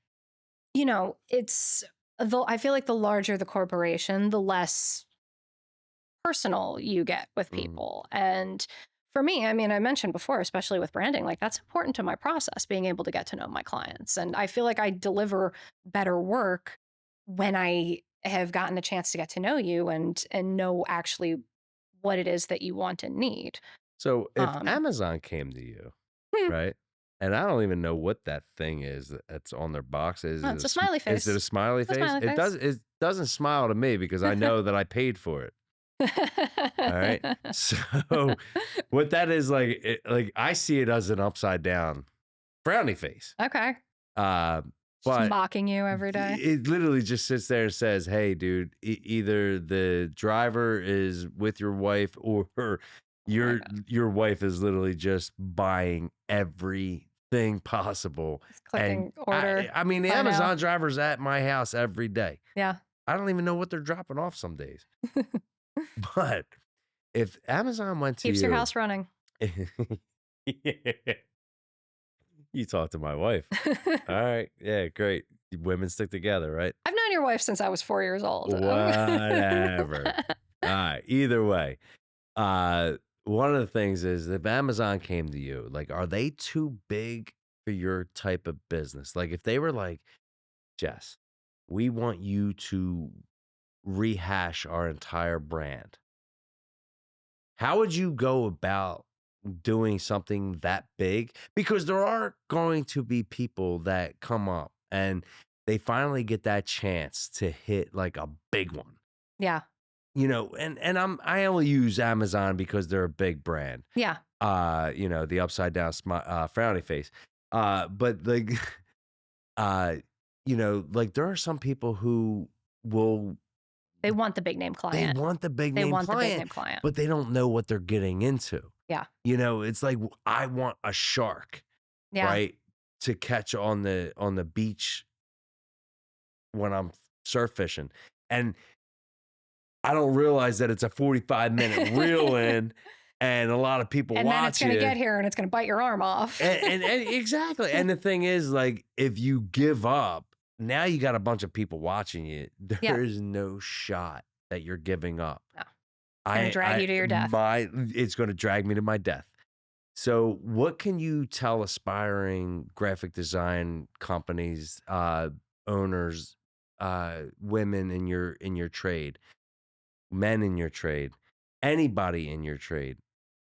I feel like the larger the corporation, the less personal you get with Mhm. people. And for me, I mean, I mentioned before, especially with branding, like that's important to my process, being able to get to know my clients. And I feel like I deliver better work when I have gotten a chance to get to know you and know actually what it is that you want and need. So if Um, Amazon came to you, hmm, right? And I don't even know what that thing is that's on their box. oh, it's a smiley Is it face. a smiley It's a face? smiley face. It doesn't smile to me because I know that I paid for it. All right. So what that is like, like I see it as an upside down frowny face. Okay. Uh, Just but mocking you every day. it literally just sits there and says, "Hey, dude, either the driver is with your wife, or Oh my God. your wife is literally just buying everything possible." Just And clicking order. I mean, the Buy now. Amazon driver's at my house every day. Yeah. I don't even know what they're dropping off some days. But if Amazon went to Keeps your you, house running. you talk to my wife. All right, yeah, great. Women stick together, right? I've known your wife since I was 4 years old. Whatever. All right. Either way, uh, one of the things is if Amazon came to you, like, are they too big for your type of business? Like, if they were like, Jess, we want you to rehash our entire brand, how would you go about doing something that big? Because there are going to be people that come up and they finally get that chance to hit like a big one. Yeah. You know, and I only use Amazon because they're a big brand. Yeah. You know, the upside down frowny face. But like you know, like there are some people who will They want the big name they client. want the big They name want the big client, name client. but they don't know what they're getting into. Yeah. You know, it's like I want a shark, Yeah. right? To catch on the beach when I'm surf fishing. And I don't realize that it's a 45-minute reel in and a lot of people And then it's watch going to it. get here and it's going to bite your arm off. And exactly. And the thing is, like, if you give up, now you got a bunch of people watching you. Yeah. There is no shot that you're giving up. No. It's going to drag you to your death. It's going to drag me to my death. So what can you tell aspiring graphic design companies, owners, women in your trade, men in your trade, anybody in your trade,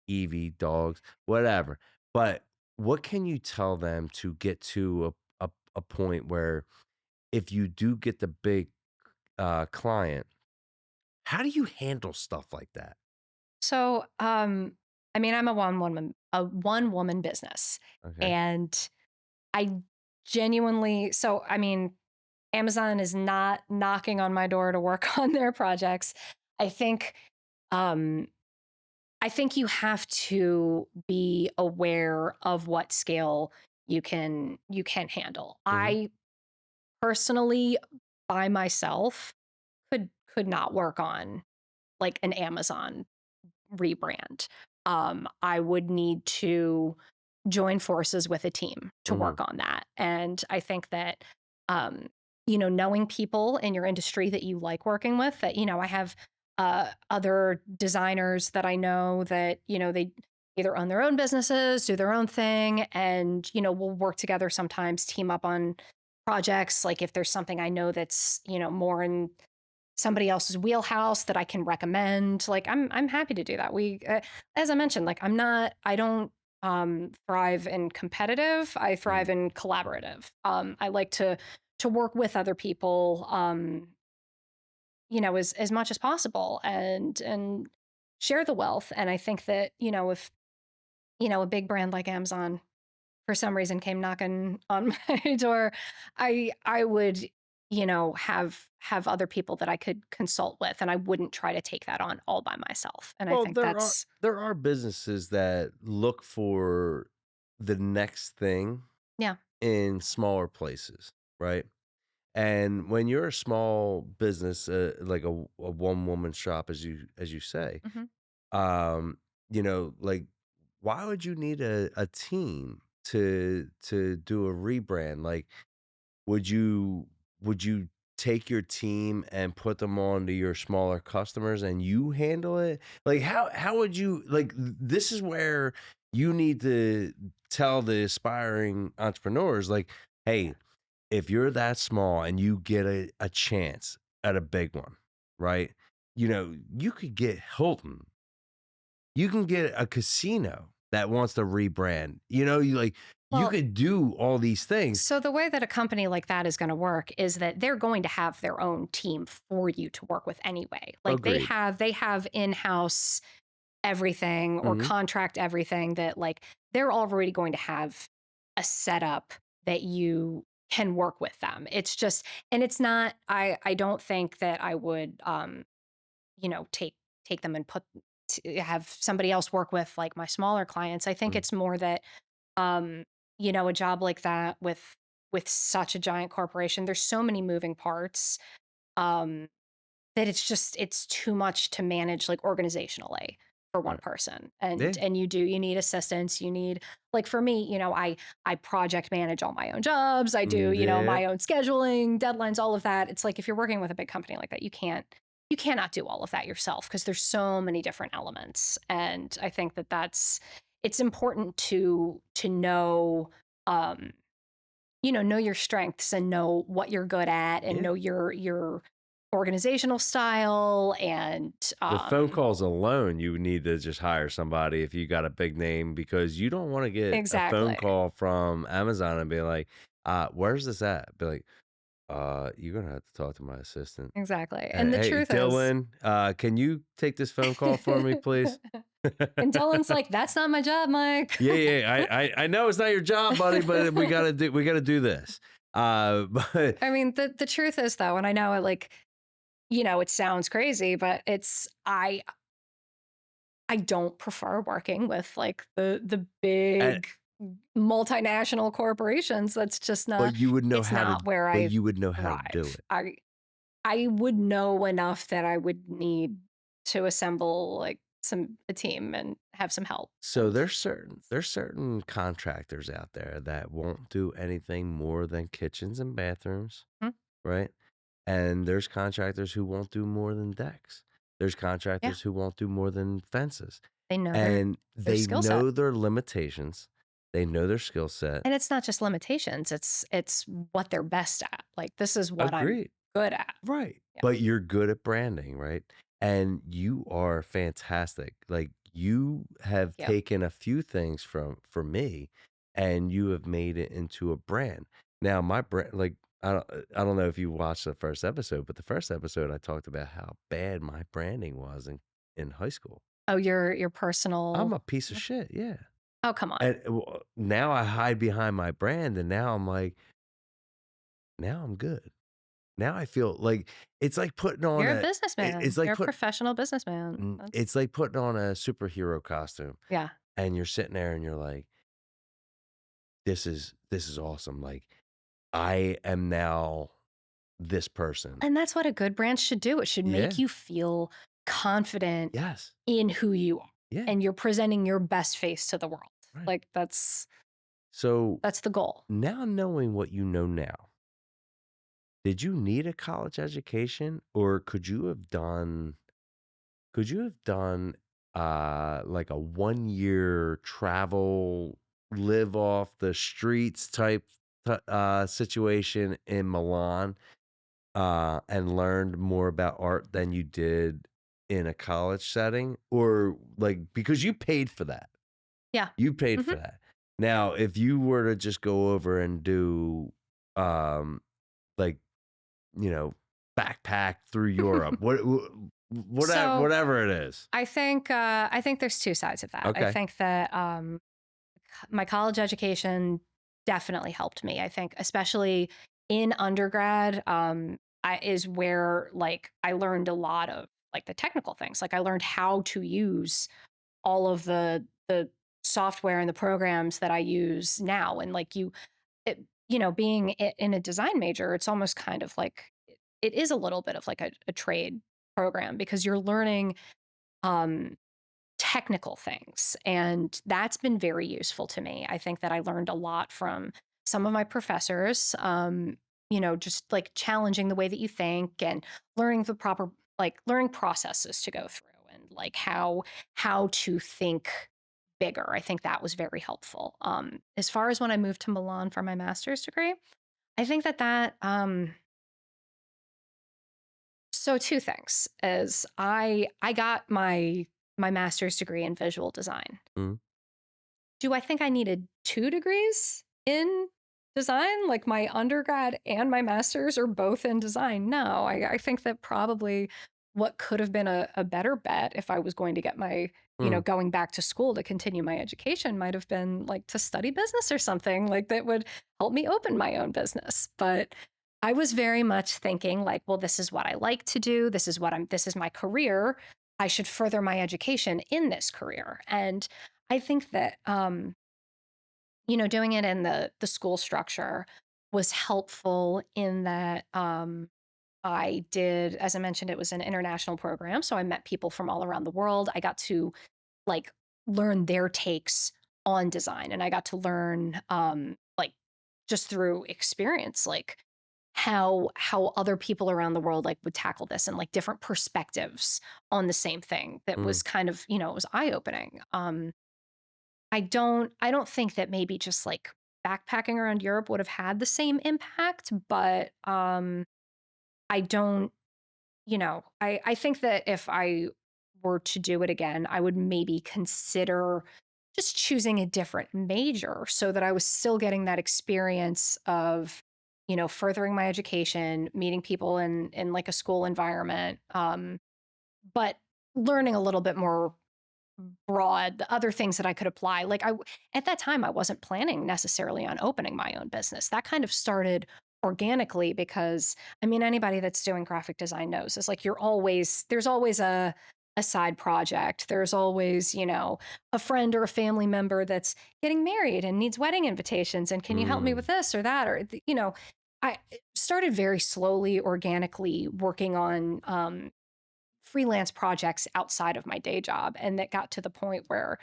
Evie, dogs, whatever. But what can you tell them to get to a point where if you do get the big client, how do you handle stuff like that? So, I mean, I'm a one woman business, Okay. and I genuinely, so I mean, Amazon is not knocking on my door to work on their projects. I think, um, I think you have to be aware of what scale you can handle. Mm-hmm. I personally, by myself, could not work on like an Amazon rebrand. I would need to join forces with a team to Mm-hmm. work on that. And I think that, um, knowing people in your industry that you like working with, that, I have other designers that I know that, they either own their own businesses, do their own thing, and, we'll work together sometimes, team up on projects. Like if there's something I know that's, more in somebody else's wheelhouse that I can recommend. Like I'm happy to do that. As I mentioned, like I don't thrive in competitive. I thrive in collaborative. I like to work with other people, as much as possible and share the wealth. And I think that, if, a big brand like Amazon for some reason came knocking on my door, I would, have other people that I could consult with, and I wouldn't try to take that on all by myself. And I Well, think that's there are businesses that look for the next thing yeah. in smaller places, right? And when you're a small business, like a one woman shop, as you say, Mhm. um, you know, like why would you need a team to do a rebrand? Like, would you take your team and put them on to your smaller customers and you handle it? Like how would you like this is where you need to tell the aspiring entrepreneurs like, hey, if you're that small and you get a chance, at a big one, right? You know, you could get Hilton. You can get a casino that wants to rebrand. You know, you Well, could do all these things. so the way that a company like that is going to work is that they're going to have their own team for you to work with anyway. Like Agreed. they have in-house everything or Mhm. contract everything that like they're already going to have a setup that you can work with them. It's just and it's not I don't think that I would take them and have somebody else work with like my smaller clients. I think Mhm. it's more that um a job like that with such a giant corporation, there's so many moving parts. Um that it's too much to manage like organizationally for one Right. person. Yeah. And you need assistance, you need like for me, I project manage all my own jobs. I do, Yeah. my own scheduling, deadlines, all of that. It's like if you're working with a big company like that, you cannot do all of that yourself because there's so many different elements. And I think that it's important to know um know your strengths and know what you're good at and Yeah. know your organizational style and The phone calls alone, you would need to just hire somebody if you got a big name because you don't want to get a phone exactly. call from Amazon and be like, where's this at? Be like, you're gonna have to talk to my assistant. Exactly. And And the hey, truth is Dylan, can you take this phone call for me, please? and Dylan's like, that's not my job, Mike. Yeah, yeah. I know it's not your job, buddy, but we gotta do this. But I mean, the truth is though, and I know it like, it sounds crazy, but I don't prefer working with like the and big multinational corporations. That's just not but you would know it's how to not where but I you would know how to do thrive. it. I would know enough that I would need to assemble like a team and have some help. So And there's certain contractors out there that won't do anything more than kitchens and bathrooms, mhm, right? And there's contractors who won't do more than decks. There's yeah, contractors who won't do more than fences. they know And their they skill set. know their limitations. They know their skill set. And it's not just limitations, it's what they're best at. Like this is what I'm Agreed. good at. Right. Yeah. But you're good at branding, right? And you are fantastic. Like you have Thank you. taken a few things from me and you have made it into a brand. Now my brand like I don't know if you watched the first episode, but the first episode I talked about how bad my branding was in high school. Oh, your I'm personal a piece of shit, yeah. Oh, come on. And now I hide behind my brand and now I'm like, now I'm good. Now I feel like it's like putting on You're a a it's businessman. like You're a professional businessman. That's it's like putting on a superhero costume yeah. and you're sitting there and you're like, this is awesome. Like I am now this person. And that's what a good brand should do. It should Yeah. make you feel confident Yes. in who you are Yeah. and you're presenting your best face to the world. Right. Like So that's the goal. now knowing what you know now, did you need a college education or could you have done like a 1 year travel, live off the streets type situation in Milan and learned more about art than you did in a college setting? Or like because you paid for that. Yeah. You paid hmm for that. Now, if you were to just go over and do um like backpack through Europe. So Whatever it is. I think there's two sides of that. I Okay. think that my college education definitely helped me. I think especially in undergrad, is where like I learned a lot of like the technical things. Like I learned how to use all of the software and the programs that I use now. And like being in a design major, it's almost kind of like it is a little bit of like a trade program because you're learning um, technical things. And that's been very useful to me. I think that I learned a lot from some of my professors, just like challenging the way that you think and learning the proper, like learning processes to go through and like how to think bigger. I think that was very helpful. As far as when I moved to Milan for my master's degree, I think that So two things is I got my master's degree in visual design. Mhm. Do I think I needed 2 degrees in design? Like, my undergrad and my master's are both in design. No, I think that probably what could have been a better bet if I was going to get my Mhm. going back to school to continue my education might have been, like, to study business or something, like, that would help me open my own business. But I was very much thinking, like, "Well, this is what I like to do. This is my career. I should further my education in this career." And I think that, doing it in the school structure was helpful in that I did, as I mentioned, it was an international program, so I met people from all around the world. I got to like learn their takes on design, and I got to learn like just through experience, like how other people around the world like would tackle this and like different perspectives on the same thing. That Mhm. was kind of it was eye opening. I don't think that maybe just, like, backpacking around Europe would have had the same impact, but, I don't I think that if I were to do it again, I would maybe consider just choosing a different major so that I was still getting that experience of, furthering my education, meeting people in, like, a school environment, but learning a little bit more broad, the other things that I could apply. Like at that time, I wasn't planning necessarily on opening my own business. That kind of started organically because I mean, anybody that's doing graphic design knows it's like there's always a side project. There's always, a friend or a family member that's getting married and needs wedding invitations. And can you help me with Mm. this or that? I started very slowly, organically working on freelance projects outside of my day job, and that got to the point where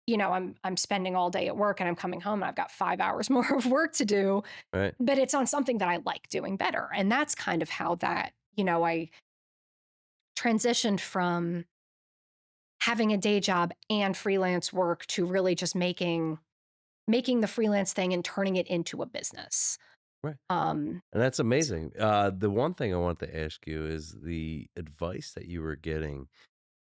I'm spending all day at work and I'm coming home and I've got 5 hours more of work to do, Right. but it's on something that I like doing better. And that's kind of how that I transitioned from having a day job and freelance work to really just making the freelance thing and turning it into a business. Right. um And that's amazing. The one thing I want to ask you is the advice that you were getting.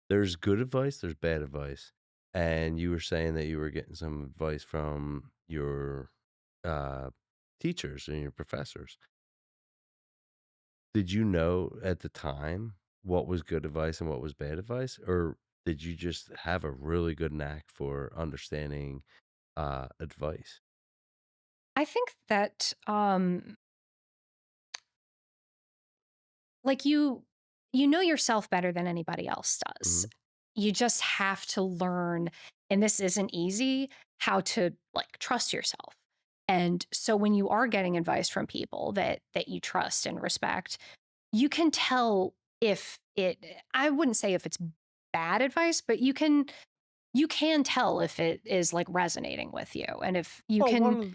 There's good advice, there's bad advice. And you were saying that you were getting some advice from your uh, teachers and your professors. Did you know at the time what was good advice and what was bad advice? Or did you just have a really good knack for understanding advice? I think that like you know yourself better than anybody else does. Hmm. You just have to learn, and this isn't easy, how to like trust yourself. And so when you are getting advice from people that you trust and respect, you can tell if it I wouldn't say if it's bad advice, but you can tell if it is like resonating with you. And if you Well, can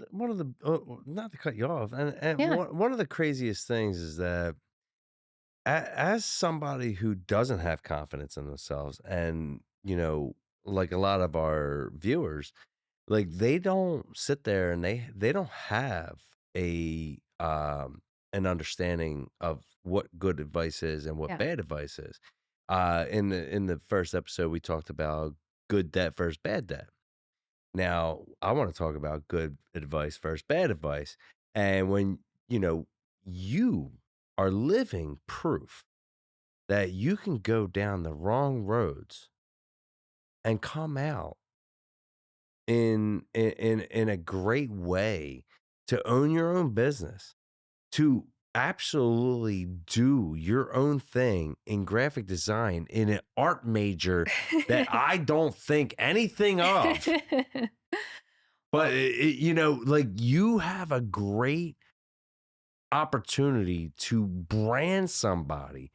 not to cut you off, and yeah, one of the craziest things is that as somebody who doesn't have confidence in themselves, and like a lot of our viewers, like they don't sit there and they don't have a an understanding of what good advice is and what yeah. bad advice is. In the first episode, we talked about good debt versus bad debt. Now, I want to talk about good advice versus bad advice. And when, you know, you are living proof that you can go down the wrong roads and come out in a great way to own your own business, to absolutely do your own thing in graphic design in an art major that I don't think anything of. But like you have a great opportunity to brand somebody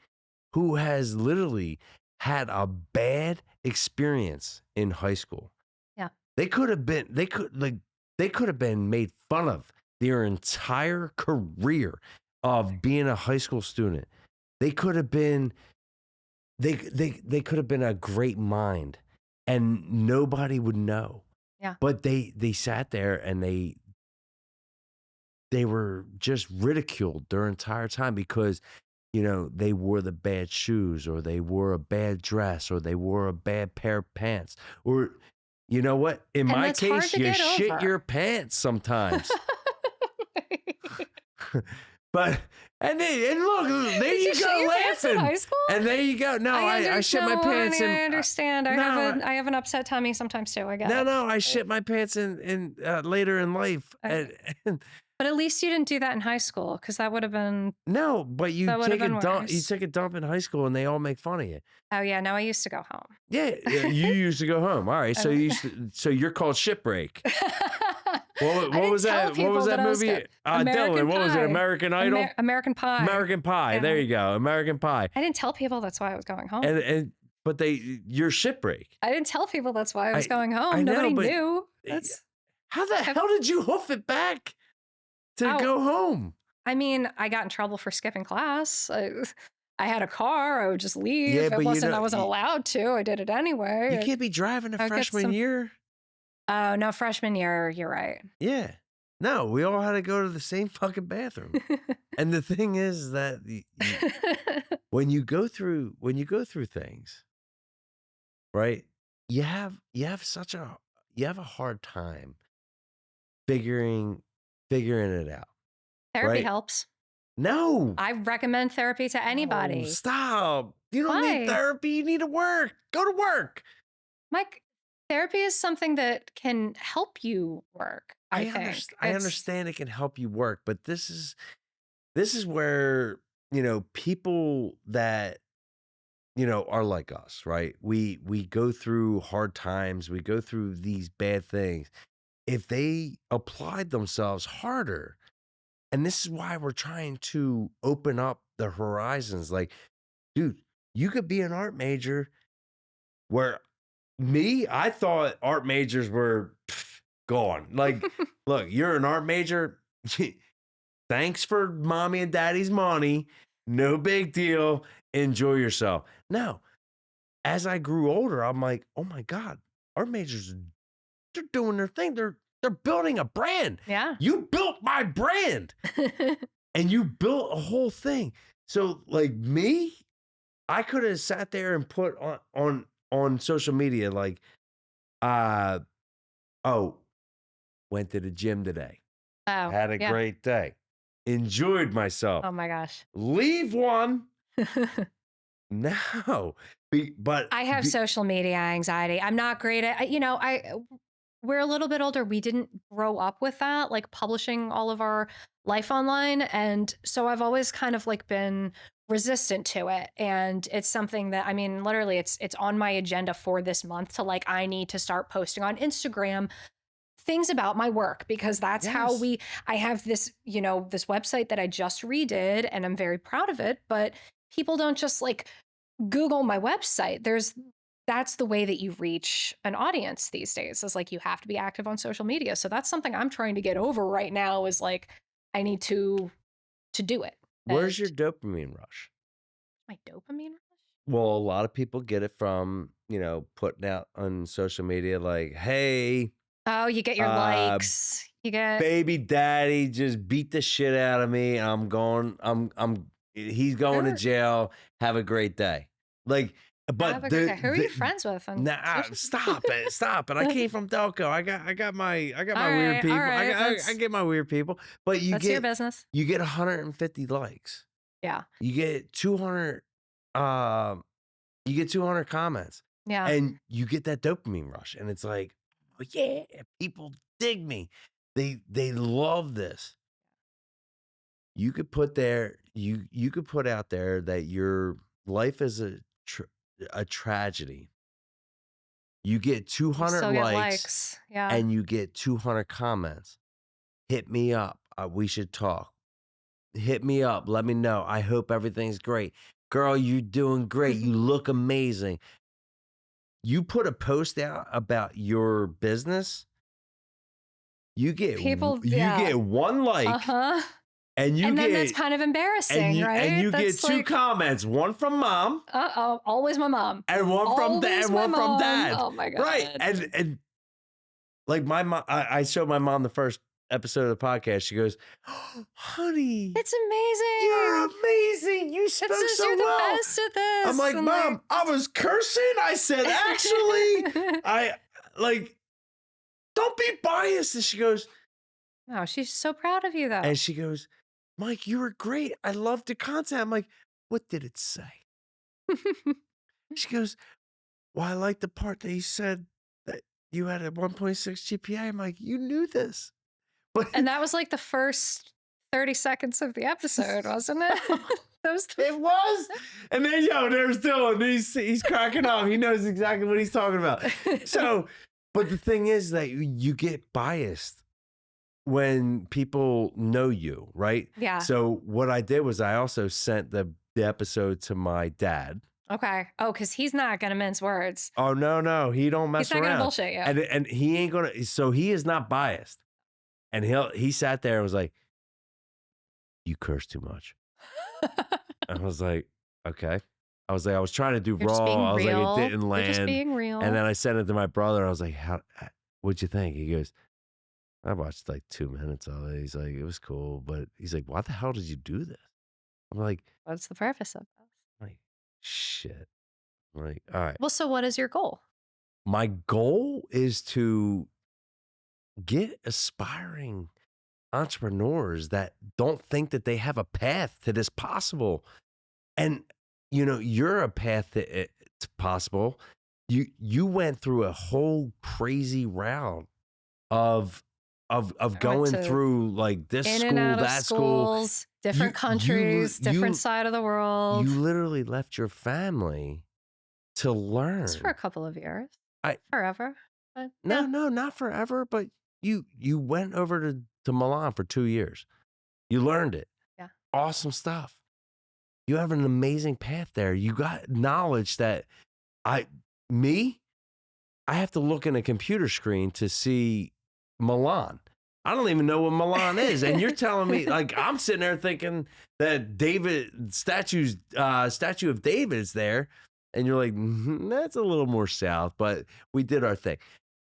who has literally had a bad experience in high school. Yeah. They could have been made fun of their entire career of being a high school student. They could have been they could have been a great mind and nobody would know. Yeah. But they sat there and they were just ridiculed their entire time because, they wore the bad shoes, or they wore a bad dress, or they wore a bad pair of pants, or you know what? In And my that's hard case, to you get shit over. your pants sometimes. But and look, there Did you you shit go your pants in laughing. high school? And there you go. No, I shit my no, pants honey, in I understand. no, I have an upset tummy sometimes too. I get it. no, I shit my pants in later in life. Okay. And But at least you didn't do that in high school, because that would have been no, but you take a dump. You worse. take a dump in high school, and they all make fun of you. Oh yeah, no, I used to go home. Yeah, you used to go home. All right, so so you're called shitbreak. What was that? What was that movie? Dylan, what was it? American Idol. American Pie. American Pie. Yeah. There you go. American Pie. I didn't tell people that's why I was going home. But you're shitbreak. I didn't tell people that's why I was going home. I know, Nobody but knew. how the hell did you hoof it back to go home? I mean, I got in trouble for skipping class. I had a car. I would just leave. Yeah, but I wasn't allowed to. I did it anyway. You can't be driving a freshman year. Oh, no, freshman year. You're right. Yeah. No, we all had to go to the same fucking bathroom. And the thing is that when you go through things, right? You have a hard time figuring it out. Therapy right? helps. No. I recommend therapy to anybody. Oh, stop. You don't need therapy. You need to work. Go to work. Mike, therapy is something that can help you work. I understand it can help you work, but this is where, people that, are like us, right? We go through hard times. We go through these bad things. If they applied themselves harder, and this is why we're trying to open up the horizons. Like, dude, you could be an art major where I thought art majors were gone. Like, look, you're an art major. Thanks for mommy and daddy's money. No big deal. Enjoy yourself. Now, as I grew older, I'm like, oh my God, art majors, they're doing their thing. They're building a brand. Yeah. You built my brand. And you built a whole thing. So like me, I could have sat there and put on social media like, went to the gym today. Oh, had a great day. Enjoyed myself. Oh my gosh. Leave one. No. But I have social media anxiety. I'm not great at, we're a little bit older. We didn't grow up with that, like publishing all of our life online. And so I've always kind of like been resistant to it. And it's something that, I mean, literally it's on my agenda for this month to like, I need to start posting on Instagram things about my work, because that's how I have this, this website that I just redid and I'm very proud of it, but people don't just like Google my website. That's the way that you reach an audience these days, is like you have to be active on social media. So that's something I'm trying to get over right now, is like I need to do it. Where's your dopamine rush? My dopamine rush? Well, a lot of people get it from, putting out on social media like, hey. Oh, you get your likes. You get baby daddy just beat the shit out of me. He's going to jail. Have a great day. Like, but who are you friends with? Stop it. I came from Delco. I got my weird people. I get my weird people. But that's your business. You get 150 likes. Yeah. You get 200 comments. Yeah. And you get that dopamine rush. And it's like, oh yeah, people dig me. They love this. You could put you could put out there that your life is a tragedy. You get 200 likes. Yeah. And you get 200 comments. Hit me up. We should talk. Hit me up. Let me know. I hope everything's great. Girl, you're doing great. You look amazing. You put a post out about your business, you get get one like, and then that's kind of embarrassing, right? And you get two comments, one from mom, always my mom, and one from dad, and one from dad. Oh my God, right? And like my mom, I showed my mom the first episode of the podcast, she goes, oh, honey, It's amazing. you're amazing. You spoke It's so you're the well. best at this. I'm like, And, Mom, I was cursing. I said, actually, don't be biased. And she goes, oh, she's so proud of you, though. and she goes, Mike, you were great. I loved the content. I'm like, what did it say? She goes, well, I like the part that you said that you had a 1.6 GPA. I'm like, you knew this. But And that was like the first 30 seconds of the episode, wasn't it? It was. And then, there's Dylan. He's cracking up. He knows exactly what he's talking about. So, but the thing is that you get biased when people know you, right? Yeah. So what I did was I also sent the episode to my dad. Okay. Oh, because he's not going to mince words. Oh, no. He don't mess He's not around. going to bullshit you. And he ain't going to. So he is not biased. And he sat there and was like, you curse too much. I was like, okay. I was trying to do You're just raw. being I was real. like, it didn't land. You're just being real. And then I sent it to my brother. I was like, what'd you think? He goes, I watched like 2 minutes of it. He's like, it was cool. But he's like, why the hell did you do this? I'm like, what's the purpose of this? like, shit. I'm like, all right. Well, so what is your goal? My goal is to get aspiring entrepreneurs that don't think that they have a path to this possible. And, you're a path that it's possible. You went through a whole crazy route of going through like this in school, and out that of schools, different countries, different side of the world. You literally left your family to learn. Just for a couple of years. Forever. But, no, not forever. But you went over to Milan for 2 years. You learned it. Yeah. Awesome stuff. You have an amazing path there. You got knowledge that I have to look in a computer screen to see Milan. I don't even know what Milan is. And you're telling me, like, I'm sitting there thinking that statue of David's there. And you're like, that's a little more south, but we did our thing.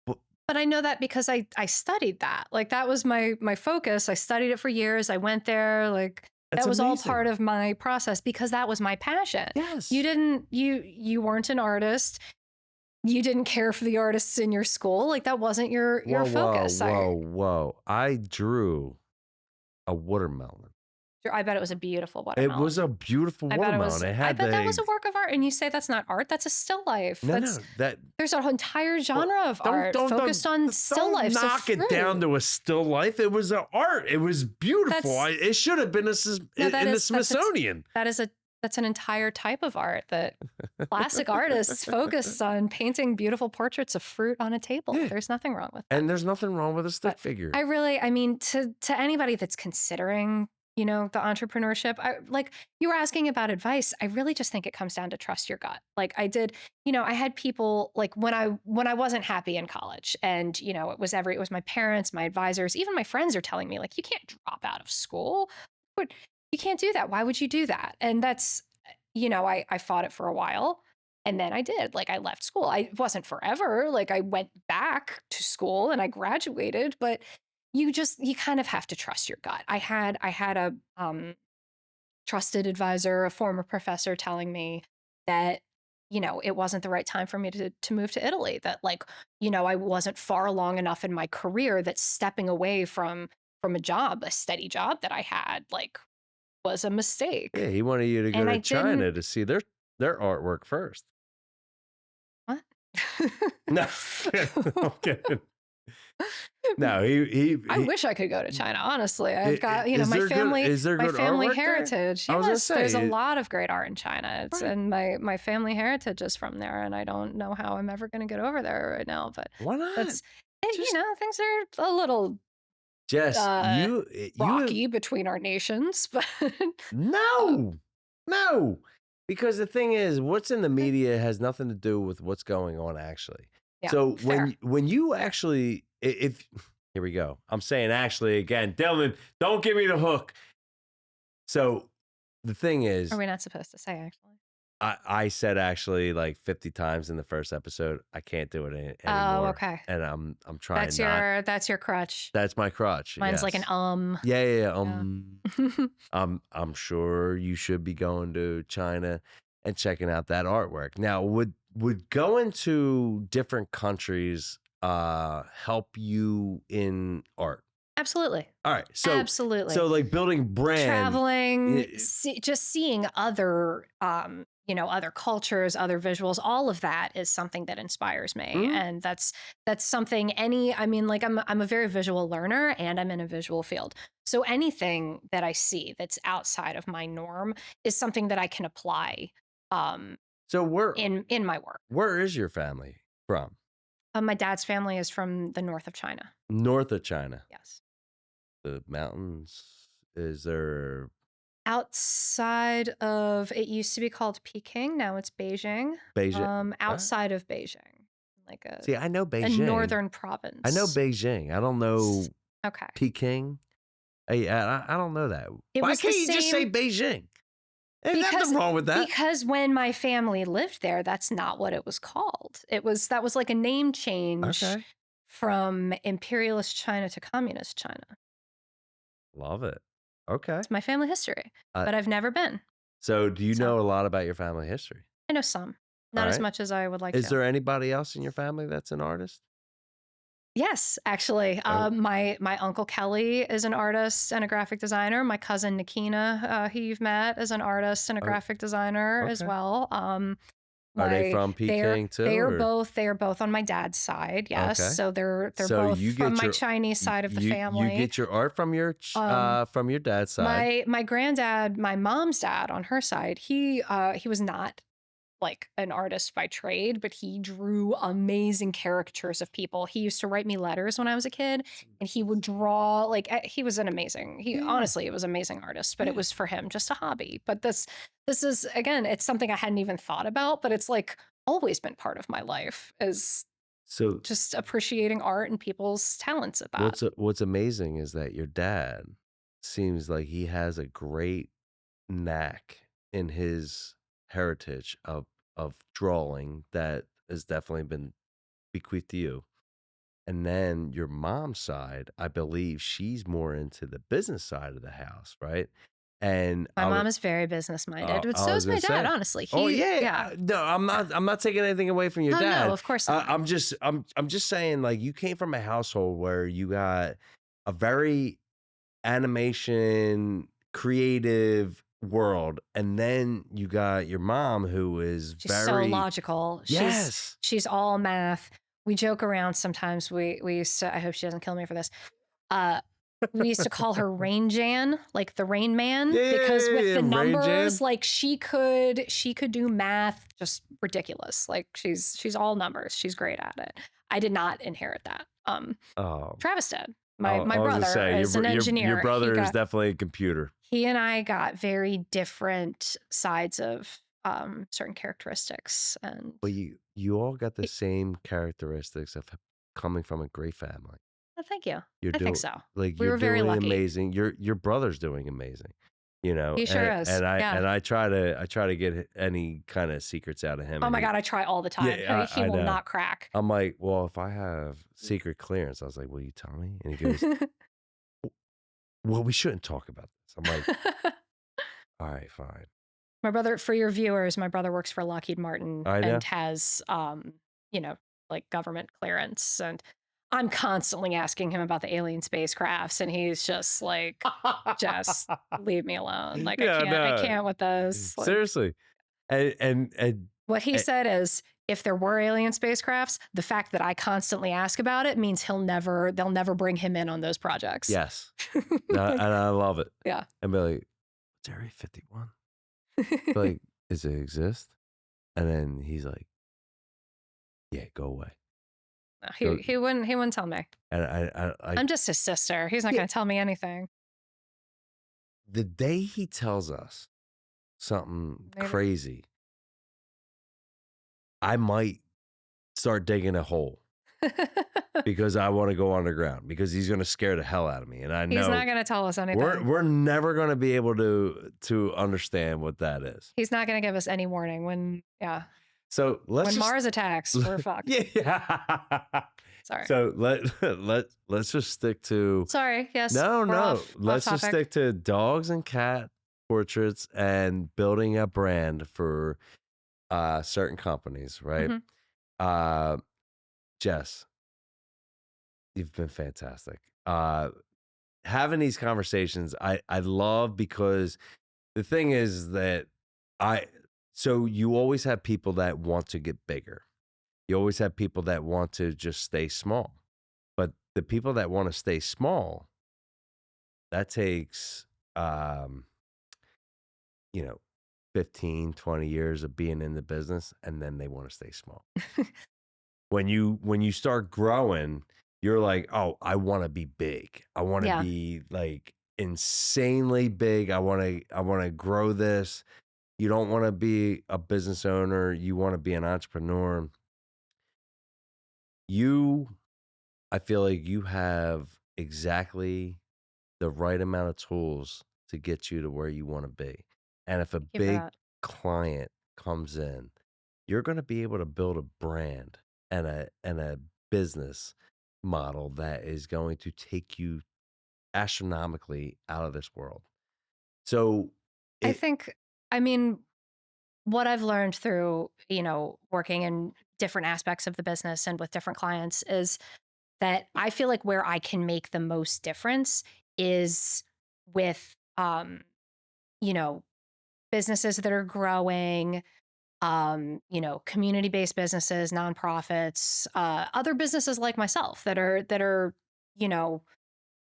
But I know that because I studied that. Like, that was my focus. I studied it for years. I went there. Like, that was all part of my process because that was my passion. Yes. You weren't an artist. You didn't care for the artists in your school. Like, that wasn't your focus. Whoa. I drew a watermelon. I bet it was a beautiful watermelon. It was a beautiful watermelon. I bet that was a work of art. And you say that's not art. That's a still life. There's an entire genre of art focused on still life. Don't knock it down to a still life. It was an art. It was beautiful. It should have been in the Smithsonian. That's an entire type of art that classic artists focus on painting beautiful portraits of fruit on a table. Yeah. There's nothing wrong with that. And there's nothing wrong with a stick figure. To anybody that's considering the entrepreneurship, you were asking about advice. I really just think it comes down to trust your gut. Like I did, I had people like when I wasn't happy in college and, it was my parents, my advisors, even my friends are telling me like, you can't drop out of school. You can't do that. Why would you do that? And that's, I fought it for a while and then I did. Like I left school. It wasn't forever. Like I went back to school and I graduated, but you kind of have to trust your gut. I had a trusted advisor, a former professor telling me that, it wasn't the right time for me to move to Italy, that I wasn't far along enough in my career that stepping away from a steady job that I had, was a mistake. Yeah, he wanted you to go to China to see their artwork first. What? No, I'm kidding. No, he. I wish I could go to China. Honestly, I've got my family. Is there my good family artwork heritage? there? Yes, there's a lot of great art in China. And my family heritage is from there, and I don't know how I'm ever going to get over there right now. But why not? Things are a little. Jess, rocky between our nations, but no, because the thing is, what's in the media has nothing to do with what's going on actually. Yeah, so fair. when you actually, if here we go, I'm saying actually again, Dylan, don't give me the hook. So the thing is, are we not supposed to say actually? I said actually like 50 times in the first episode, I can't do it Oh, anymore. okay. And I'm trying not. That's your crutch. That's my crutch. Mine's like an Yes. Yeah. Yeah. I'm sure you should be going to China and checking out that artwork. Now, would going to different countries help you in art? Absolutely. All right. So Absolutely. like building brand. Traveling, just seeing other other cultures, other visuals, all of that is something that inspires me. Mhm. And that's something I'm a very visual learner and I'm in a visual field. So anything that I see that's outside of my norm is something that I can apply So in my work. where is your family from? My dad's family is from the north of China. North of China. Yes. The mountains. Is there Outside of, it used to be called Peking, now it's Beijing. Beijing? Outside of Beijing, like See, I know a Beijing. northern province. I know Beijing. I don't know Okay. Peking. I don't know that. It Why was the can't you just say same- Beijing? There's Because- nothing wrong with that. Because when my family lived there, that's not what it was called. That was like a name change Okay. from imperialist China to communist China. Love it. Okay. It's my family history, but I've never been. So do you So- know a lot about your family history? I know some, not All as right. much as I would like Is to. there anybody else in your family that's an artist? Yes, actually. Oh. My Uncle Kelly is an artist and a graphic designer. My cousin Nikina, who you've met, is an artist and a Oh, graphic designer as okay. well. Are they from Peking too? They are or- both on my dad's side. Yes, Okay. so they're So both you get from my your- Chinese side of the family. You get your art from your dad's side. My granddad, my mom's dad on her side, he was not like an artist by trade, but he drew amazing caricatures of people. He used to write me letters when I was a kid, and he would draw he was an amazing. Honestly, it was an amazing artist, but it was for him just a hobby. But this is, again, it's something I hadn't even thought about, but it's like always been part of my life, is So just appreciating art and people's talents at that. what's amazing is that your dad seems like he has a great knack in his heritage of drawing that has definitely been bequeathed to you. And then your mom's side, I believe she's more into the business side of the house, right? And My mom is very business minded, but I so was is my gonna dad. say. Honestly, Oh He- yeah. No, I'm not taking anything away from your Oh, dad. no, of course not. I'm just saying, like, you came from a household where you got a very animation creative world, and then you got your mom who is She's very so logical. Yes. She's all math. We joke around sometimes. We used to, I hope she doesn't kill me for this. We used to call her Rain Jan, like the Rain Man, because with the Rain numbers, Jan. like she could do math just ridiculous. Like she's all numbers. She's great at it. I did not inherit that. Oh, Travis did. My I was gonna brother say, is an engineer. Your brother He is got- definitely a computer. He and I got very different sides of certain characteristics, and But you all got the same characteristics of coming from a great family. well, thank you. You're I doing think so. like We you're were very doing lucky. amazing. Your brother's doing amazing. You know, He sure and, is, And yeah. I try to get any kind of secrets out of him. Oh and my he- God, I try all the time. Yeah, He I will know. not crack. I'm like, well, if I have secret clearance, I was like, will you tell me? And he goes, well, we shouldn't talk about this. I'm like, all right, fine. My brother, for your viewers, my brother works for Lockheed Martin I know. and has, like government clearance. And I'm constantly asking him about the alien spacecrafts, and he's just like, just leave me alone. Like Yeah, I no. can't with this. Like, Seriously. And what he said is, if there were alien spacecrafts, the fact that I constantly ask about it means they'll never bring him in on those projects. yes, and I love it. Yeah. And be like, what's Area 51? Like, does it exist? And then he's like, yeah, go away. He wouldn't tell me. And I'm just his sister. He's not Yeah. going to tell me anything. the day he tells us something Maybe. crazy, I might start digging a hole. because I want to go underground because he's going to scare the hell out of me. And I He's not know going to tell us anything. we're never going to be able to understand what that is. He's not going to give us any warning when, So when Mars attacks, we're fucked. Yeah. Sorry. So let's just stick to. Sorry. Yes. No. Off Let's just topic. stick to dogs and cat portraits and building a brand for certain companies, right? Mhm. Jess, you've been fantastic. Having these conversations, I love because the thing is that so you always have people that want to get bigger. You always have people that want to just stay small. But the people that want to stay small, that takes, 15, 20 years of being in the business, and then they want to stay small. When you start growing, you're like, oh, I want to be big. I want to be like insanely big. I want to grow this. You don't want to be a business owner. You want to be an entrepreneur. I feel like you have exactly the right amount of tools to get you to where you want to be. And if a Thank you for big that. client comes in, you're going to be able to build a brand and a business model that is going to take you astronomically out of this world. So I mean, what I've learned through, working in different aspects of the business and with different clients is that I feel like where I can make the most difference is with, businesses that are growing, community-based businesses, nonprofits, other businesses like myself that are, you know,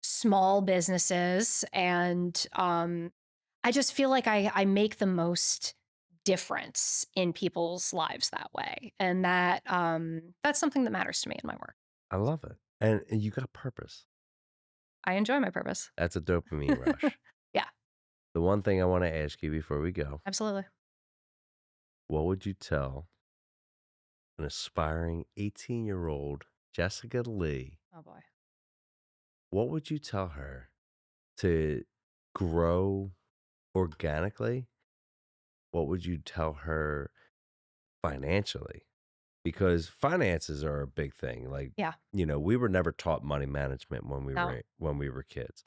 small businesses. And I just feel like I make the most difference in people's lives that way. And that's something that matters to me in my work. I love it. And you got purpose. I enjoy my purpose. That's a dopamine rush. Yeah, The one thing I want to ask you before we go, absolutely. what would you tell an aspiring 18-year-old Jessica Lee? Oh boy. What would you tell her to grow organically? What would you tell her financially? Because finances are a big thing. Like, Yeah. we were never taught money management when No. we were kids.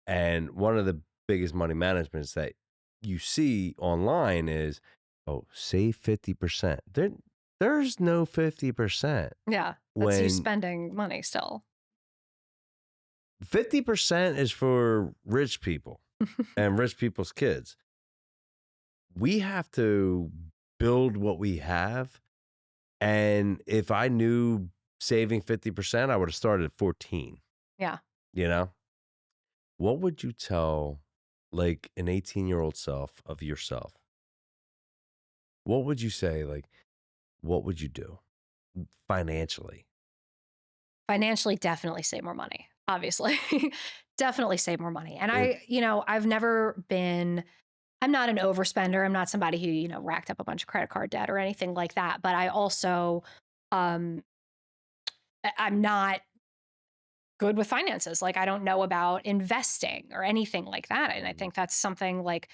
And one of the biggest money managements that you see online is, oh, save 50%. There's no 50%. Yeah. That's you When spending money still. 50% is for rich people and rich people's kids. We have to build what we have. And if I knew saving 50%, I would have started at 14. Yeah. What would you tell like an 18-year-old self of yourself? What would you say? Like, what would you do financially? Financially, definitely save more money, obviously. Definitely save more money. And It- I've never been, I'm not an overspender. I'm not somebody who, racked up a bunch of credit card debt or anything like that. But I also, um, I'm not good with finances. Like I don't know about investing or anything like that. And I think that's something like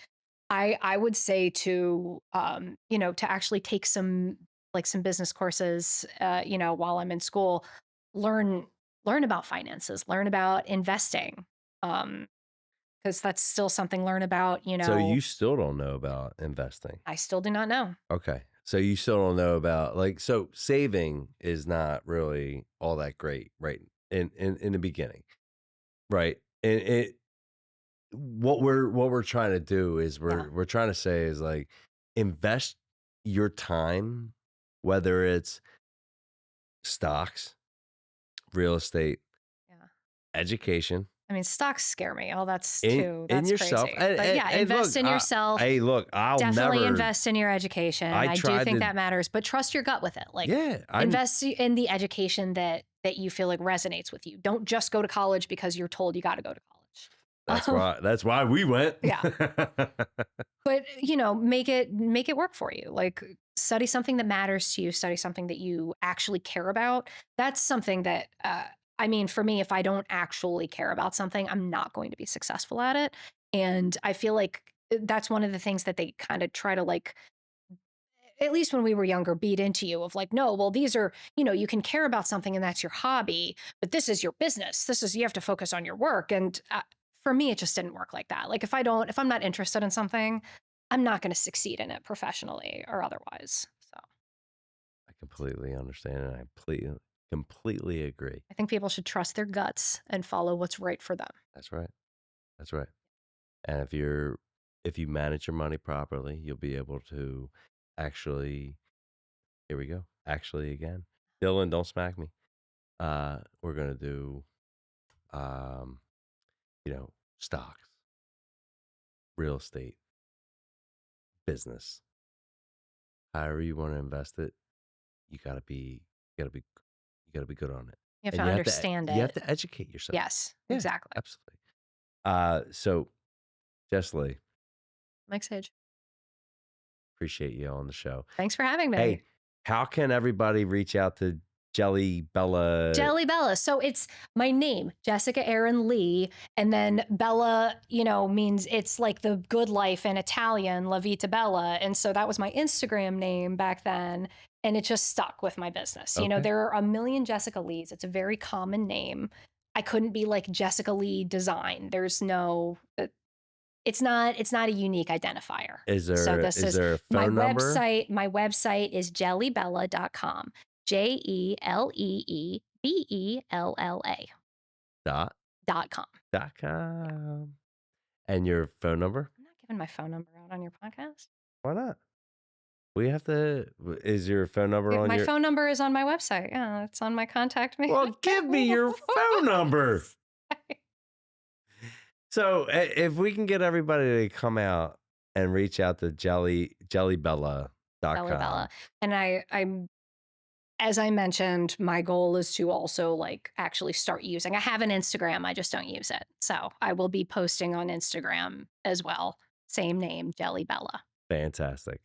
I would say to, to actually take some business courses, while I'm in school, learn learn about finances, learn about investing, because that's still something. Learn about, So you still don't know about investing. I still do not know. Okay. So you still don't know about so saving is not really all that great, right? In the beginning. Right. And what we're trying to do is Yeah, we're trying to say is like invest your time, whether it's stocks, real estate, yeah. education, I mean, stocks scare me. Oh, in that's yourself. crazy. And, But yeah, and invest look, in yourself. hey, look, I'll Definitely never. invest in your education. I I do tried think to. that matters, but trust your gut with it. Like Yeah, invest in the education that you feel like resonates with you. Don't just go to college because you're told you got to go to college. That's why we went. Yeah. But make it work for you. Like, study something that matters to you, study something that you actually care about. That's something that I mean, for me, if I don't actually care about something, I'm not going to be successful at it. And I feel like that's one of the things that they kind of try to, like, at least when we were younger, beat into you of like, no, well, these are, you can care about something and that's your hobby, but this is your business. You have to focus on your work. And for me, it just didn't work like that. Like, if I'm not interested in something, I'm not going to succeed in it professionally or otherwise. So I completely understand, and I completely agree. I think people should trust their guts and follow what's right for them. That's right. That's right. And if you manage your money properly, you'll be able to actually, here we go. Actually, again, Dylan, don't smack me. We're gonna do, um, stocks, real estate, business, however you want to invest it. You gotta be good on it, You have to and understand you have it. to educate yourself. Yes, Yeah, exactly. absolutely. So, Jess Lee, Mike Sage. appreciate you on the show. Thanks for having me. Hey, how can everybody reach out to Jelly Bella? Jelly Bella. So it's my name, Jessica Erin Lee. And then Bella, means it's like the good life in Italian, La Vita Bella. And so that was my Instagram name back then. And it just stuck with my business. Okay. There are a million Jessica Lees. It's a very common name. I couldn't be like Jessica Lee Design. There's no, it's not a unique identifier. Is there So is there a phone number? My website is jellybella.com. JELEEBELLA .com. And your phone number? I'm not giving my phone number out on your podcast. Why not? We have to. Is your phone number on My your phone number is on my website. Yeah, it's on my contact me. Well, give me your phone number. So if we can get everybody to come out and reach out to jellybella.com. Jelly Bella. And I'm as I mentioned, my goal is to also like actually start using. I have an Instagram, I just don't use it. So I will be posting on Instagram as well. Same name, Jelly Bella. Fantastic.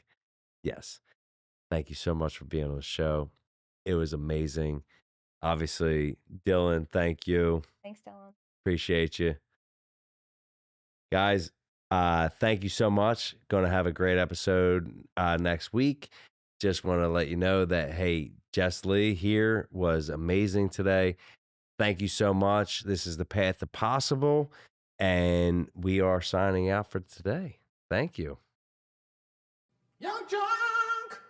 Yes. Thank you so much for being on the show. It was amazing. Obviously, Dylan, thank you. Thanks, Dylan. Appreciate you. Guys, thank you so much. Going to have a great episode next week. Just want to let you know that, hey, Jess Lee here was amazing today. Thank you so much. This is the Path to Possible, and we are signing out for today. Thank you. Young Drunk!